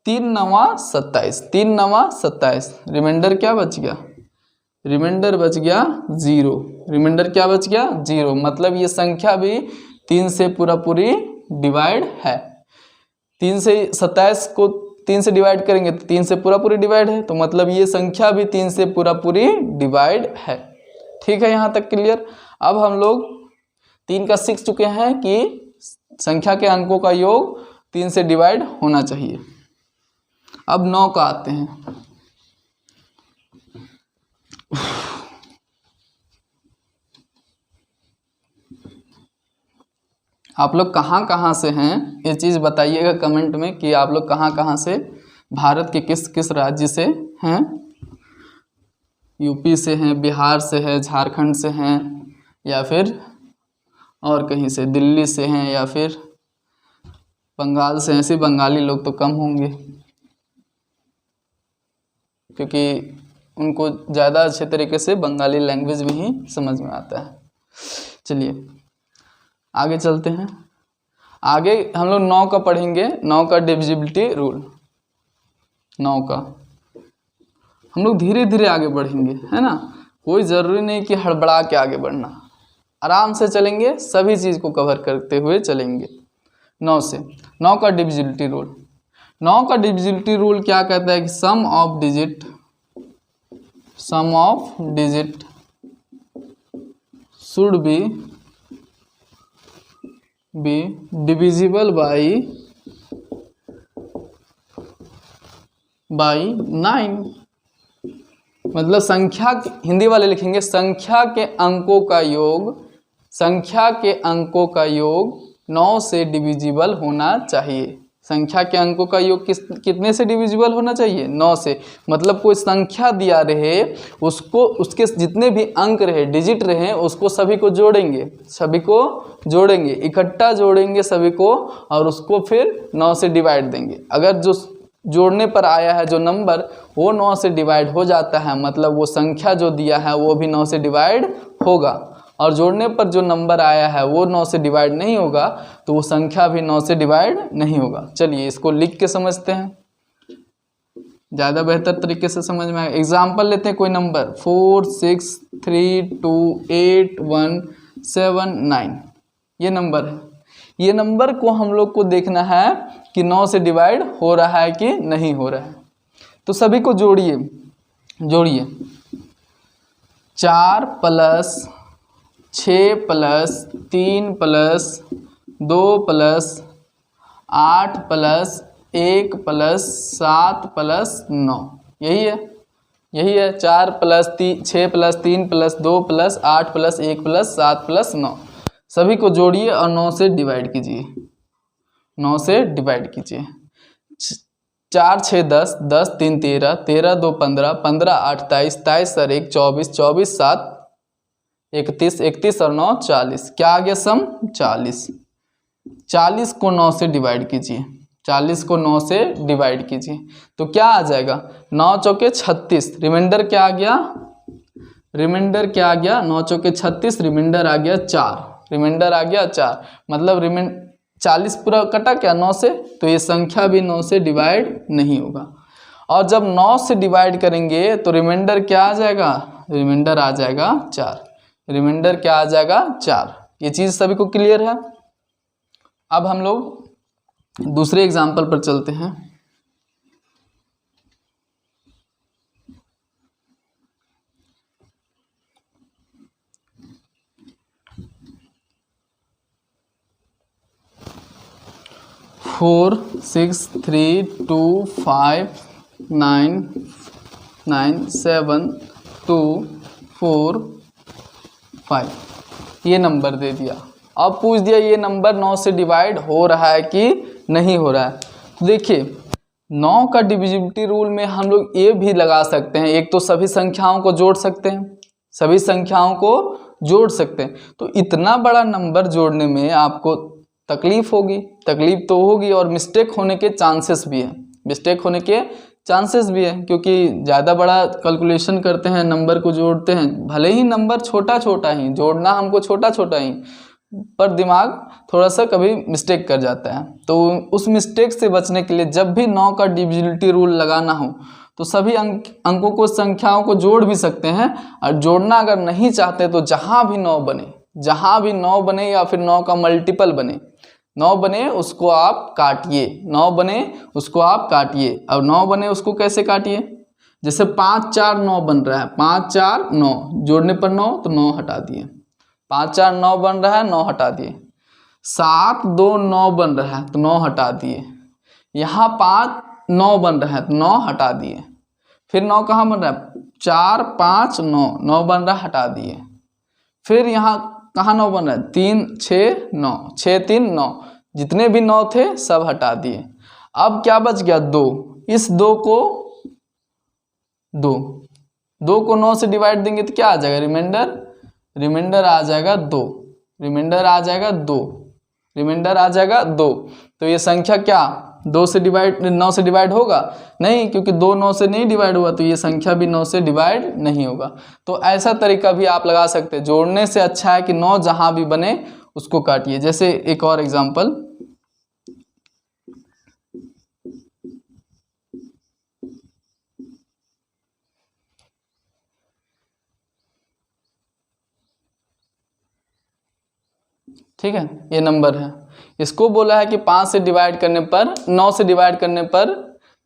3 9 27, 3 9 27, रिमाइंडर क्या बच गया, रिमाइंडर बच गया 0, रिमाइंडर क्या बच गया 0। मतलब ये संख्या भी 3 से पूरा पूरी डिवाइड है। 3 से 27 को 3 से डिवाइड करेंगे तो 3 से पूरा पूरी डिवाइड है, तो मतलब ये संख्या भी 3 से पूरा पूरी डिवाइड है। ठीक है, यहाँ तक क्लियर। अब हम लोग 3 का सीख चुके हैं कि संख्या के अंकों का योग 3 से डिवाइड होना चाहिए। अब 9 का आते हैं। आप लोग कहाँ कहाँ से हैं ये चीज़ बताइएगा कमेंट में कि आप लोग कहाँ कहाँ से, भारत के किस किस राज्य से हैं। यूपी से हैं, बिहार से है, झारखंड से हैं, या फिर और कहीं से, दिल्ली से हैं, या फिर बंगाल से। ऐसे बंगाली लोग तो कम होंगे क्योंकि उनको ज़्यादा अच्छे तरीके से बंगाली लैंग्वेज में ही समझ में आता है। चलिए आगे चलते हैं। आगे हम लोग 9 का पढ़ेंगे, 9 का डिविजिबिलिटी रूल। 9 का हम लोग धीरे धीरे आगे बढ़ेंगे, है ना, कोई ज़रूरी नहीं कि हड़बड़ा के आगे बढ़ना, आराम से चलेंगे, सभी चीज़ को कवर करते हुए चलेंगे। 9 से 9 का डिविजिबिलिटी रूल। 9 का डिविजिबिलिटी रूल क्या कहता है कि sum of digit should be divisible by 9। मतलब संख्या, हिंदी वाले लिखेंगे संख्या के अंकों का योग, संख्या के अंकों का योग 9 से डिविजिबल होना चाहिए। संख्या के अंकों का योग कितने से डिविजिबल होना चाहिए, 9 से। मतलब कोई संख्या दिया रहे, उसको उसके जितने भी अंक रहे, डिजिट रहे, उसको सभी को जोड़ेंगे, सभी को जोड़ेंगे, इकट्ठा जोड़ेंगे सभी को, और उसको फिर 9 से डिवाइड देंगे। अगर जो जोड़ने पर आया है जो नंबर वो 9 से डिवाइड हो जाता है, मतलब वो संख्या जो दिया है वो भी 9 से डिवाइड होगा, और जोड़ने पर जो नंबर आया है वो 9 से डिवाइड नहीं होगा तो वो संख्या भी 9 से डिवाइड नहीं होगा। चलिए इसको लिख के समझते हैं, ज़्यादा बेहतर तरीके से समझ में आएगा। एग्जाम्पल लेते हैं, कोई नंबर 4 6 3 2 8 1 7 9 ये नंबर है। ये नंबर को हम लोग को देखना है कि 9 से डिवाइड हो रहा है कि नहीं हो रहा है। तो सभी को जोड़िए, 4 plus 6 plus 3 plus 2 plus 8 plus 1 plus 7 plus 9, यही है 4 plus 6 plus 3 plus 2 plus 8 plus 1 plus 7 plus 9। सभी को जोड़िए और 9 से डिवाइड कीजिए, 9 से डिवाइड कीजिए। 4 6 10, 10 3 13, 13 2 15, 15 8 23, 23 और 1 24, 24 7 31, 31 और 9 40। क्या आ गया सम 40। 40 को 9 से डिवाइड कीजिए, 40 को 9 से डिवाइड कीजिए तो क्या आ जाएगा, 9 चौके 36, रिमाइंडर क्या आ गया, 9 चौके 36, रिमाइंडर आ गया 4, मतलब 40 पूरा कटा क्या 9 से, तो ये संख्या भी 9 से डिवाइड नहीं होगा। और जब 9 से डिवाइड करेंगे तो रिमाइंडर क्या आ जाएगा, रिमाइंडर आ जाएगा 4, रिमाइंडर क्या आ जाएगा 4। ये चीज़ सभी को क्लियर है। अब हम लोग दूसरे एग्जाम्पल पर चलते हैं। फोर 6 3 2 5 9 9 7 2 4 5 ये नंबर दे दिया। अब पूछ दिया ये नंबर 9 से डिवाइड हो रहा है कि नहीं हो रहा है। तो देखिए 9 का डिविजिबिलिटी रूल में हम लोग ये भी लगा सकते हैं, एक तो सभी संख्याओं को जोड़ सकते हैं, तो इतना बड़ा नंबर जोड़ने में आपको तकलीफ होगी और मिस्टेक होने के चांसेस भी है, क्योंकि ज़्यादा बड़ा कैलकुलेशन करते हैं, नंबर को जोड़ते हैं, भले ही नंबर छोटा ही जोड़ना हमको छोटा ही, पर दिमाग थोड़ा सा कभी मिस्टेक कर जाता है। तो उस मिस्टेक से बचने के लिए जब भी 9 का डिविजिबिलिटी रूल लगाना हो तो सभी अंकों को, संख्याओं को जोड़ भी सकते हैं, और जोड़ना अगर नहीं चाहते तो जहाँ भी 9 बने या फिर 9 का मल्टीपल बने, 9 बने उसको आप काटिए, 9 बने उसको आप काटिए। अब 9 बने उसको कैसे काटिए? जैसे 5 4 9 बन रहा है, 5 4 9 जोड़ने पर 9 तो 9 हटा दिए, 5 4 9 बन रहा है 9 हटा दिए, 7 2 9 बन रहा है तो 9 हटा दिए, यहाँ 5 9 बन रहा है तो 9 हटा दिए, फिर 9 कहाँ बन रहा है? 4 5 9 9 बन रहा है, हटा दिए। फिर यहाँ कहाँ 9 बन रहा है? 3 6 9 6 3 9, जितने भी 9 थे सब हटा दिए। अब क्या बच गया? 2। इस 2 को 9 से डिवाइड देंगे तो क्या आ जाएगा? रिमाइंडर आ जाएगा 2, रिमाइंडर आ जाएगा 2, रिमाइंडर आ जाएगा 2। तो ये संख्या क्या 9 से डिवाइड होगा? नहीं, क्योंकि 2 9 से नहीं डिवाइड हुआ तो ये संख्या भी 9 से डिवाइड नहीं होगा। तो ऐसा तरीका भी आप लगा सकते हैं। जोड़ने से अच्छा है कि 9 जहां भी बने उसको काटिए। जैसे एक और एग्जांपल, ठीक है, ये नंबर है, इसको बोला है कि 5 से डिवाइड करने पर, 9 से डिवाइड करने पर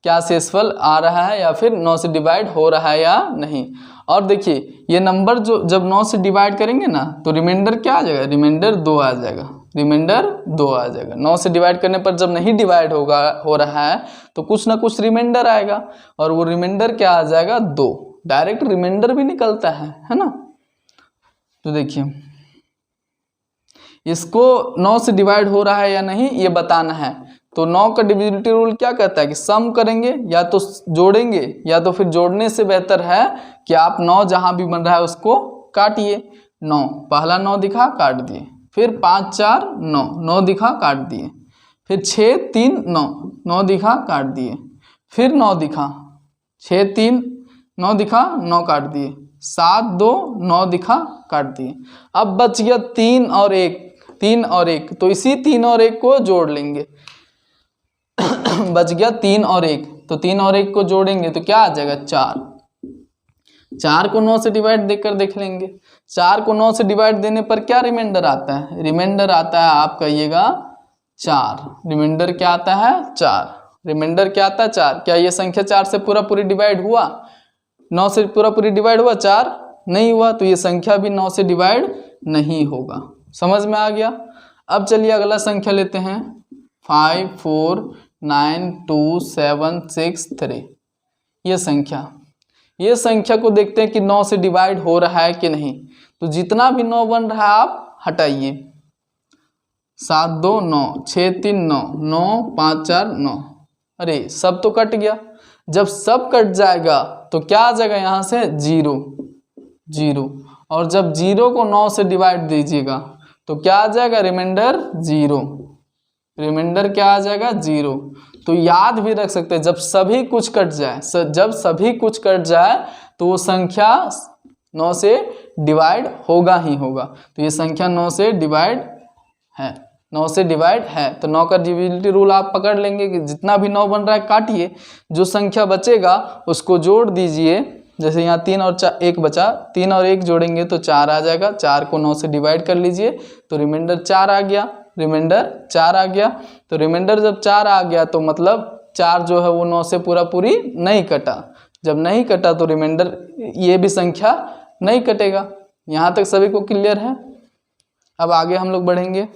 क्या शेषफल आ रहा है या फिर 9 से डिवाइड हो रहा है या नहीं। और देखिए ये नंबर जो जब 9 से डिवाइड करेंगे ना तो रिमाइंडर क्या आ जाएगा? रिमाइंडर 2 आ जाएगा, रिमाइंडर 2 आ जाएगा। 9 से डिवाइड करने पर जब नहीं डिवाइड हो रहा है तो कुछ ना कुछ रिमाइंडर आएगा, और वो रिमाइंडर क्या आ जाएगा? 2। डायरेक्ट रिमाइंडर भी निकलता है ना। तो देखिए इसको 9 से डिवाइड हो रहा है या नहीं ये बताना है। तो 9 का डिविजिबिलिटी रूल क्या कहता है कि सम करेंगे या तो जोड़ेंगे, या तो फिर जोड़ने से बेहतर है कि आप 9 जहां भी बन रहा है उसको काटिए। 9 पहला 9 दिखा काट दिए, फिर 5 4 9 9 दिखा काट दिए, फिर 6 3 9 9 दिखा काट दिए, फिर 9 दिखा, 6 3 9 दिखा 9 काट दिए, 7 2 9 दिखा काट दिए। अब बच गया 3 और 1, 3 और 1, तो इसी 3 और 1 को जोड़ लेंगे। बच गया 3 और 1, तो 3 और 1 को जोड़ेंगे तो क्या आ जाएगा? 4। 4 को 9 से डिवाइड देकर देख लेंगे। 4 को 9 से डिवाइड देने पर क्या रिमाइंडर आता है? रिमाइंडर आता है, आप कहिएगा 4। रिमाइंडर क्या आता है? 4। रिमाइंडर क्या आता है? 4। क्या ये संख्या 4 से पूरी डिवाइड हुआ? 9 से पूरी डिवाइड हुआ? 4 नहीं हुआ, तो ये संख्या भी 9 से डिवाइड नहीं होगा। समझ में आ गया? अब चलिए अगला संख्या लेते हैं, 5 4 9 2 7 6 3। ये संख्या को देखते हैं कि 9 से डिवाइड हो रहा है कि नहीं। तो जितना भी 9 बन रहा है आप हटाइए। 7 2 9 6 3 9 9 5 4 9, अरे सब तो कट गया। जब सब कट जाएगा तो क्या आ जाएगा? यहाँ से 0, और जब 0 को 9 से डिवाइड दीजिएगा तो क्या आ जाएगा? रिमाइंडर 0। रिमाइंडर क्या आ जाएगा? 0। तो याद भी रख सकते हैं, जब सभी कुछ कट जाए तो वो संख्या 9 से डिवाइड होगा ही होगा। तो ये संख्या 9 से डिवाइड है, 9 से डिवाइड है। तो 9 का डिविजिबिलिटी रूल आप पकड़ लेंगे कि जितना भी 9 बन रहा है काटिए, जो संख्या बचेगा उसको जोड़ दीजिए। जैसे यहाँ 3 और 1 बचा, 3 और 1 जोड़ेंगे तो 4 आ जाएगा। 4 को 9 से डिवाइड कर लीजिए तो रिमाइंडर 4 आ गया, रिमाइंडर 4 आ गया। तो रिमाइंडर जब 4 आ गया तो मतलब 4 जो है वो 9 से पूरी नहीं कटा। जब नहीं कटा तो रिमाइंडर ये भी संख्या नहीं कटेगा। यहाँ तक सभी को क्लियर है? अब आगे हम लोग बढ़ेंगे।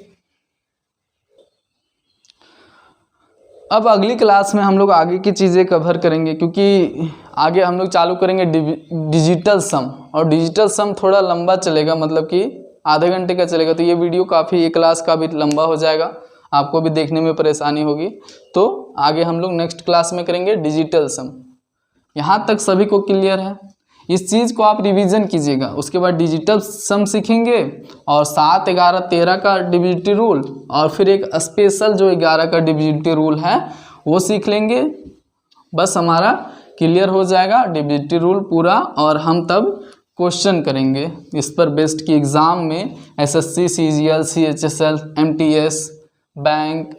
अब अगली क्लास में हम लोग आगे की चीज़ें कवर करेंगे, क्योंकि आगे हम लोग चालू करेंगे डिजिटल सम, और डिजिटल सम थोड़ा लंबा चलेगा, मतलब कि आधे घंटे का चलेगा। तो ये वीडियो काफ़ी, ये क्लास का भी लंबा हो जाएगा, आपको भी देखने में परेशानी होगी। तो आगे हम लोग नेक्स्ट क्लास में करेंगे डिजिटल सम। यहाँ तक सभी को क्लियर है? इस चीज़ को आप रिवीजन कीजिएगा। उसके बाद डिजिटल सम सीखेंगे, और 7 11 13 का डिविजिबिलिटी रूल, और फिर एक स्पेशल जो 11 का डिविजिबिलिटी रूल है वो सीख लेंगे। बस हमारा क्लियर हो जाएगा डिविजिबिलिटी रूल पूरा, और हम तब क्वेश्चन करेंगे इस पर बेस्ड कि एग्ज़ाम में SSC, CGL, CHSL, MTS, bank,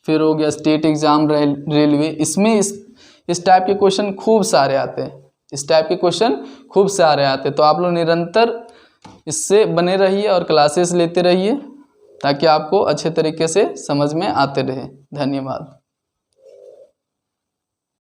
फिर हो गया स्टेट एग्ज़ाम, रेलवे, इसमें इस टाइप के क्वेश्चन खूब सारे आते हैं, इस टाइप के क्वेश्चन खूब सारे आते हैं। तो आप लोग निरंतर इससे बने रहिए और क्लासेस लेते रहिए ताकि आपको अच्छे तरीके से समझ में आते रहे। धन्यवाद।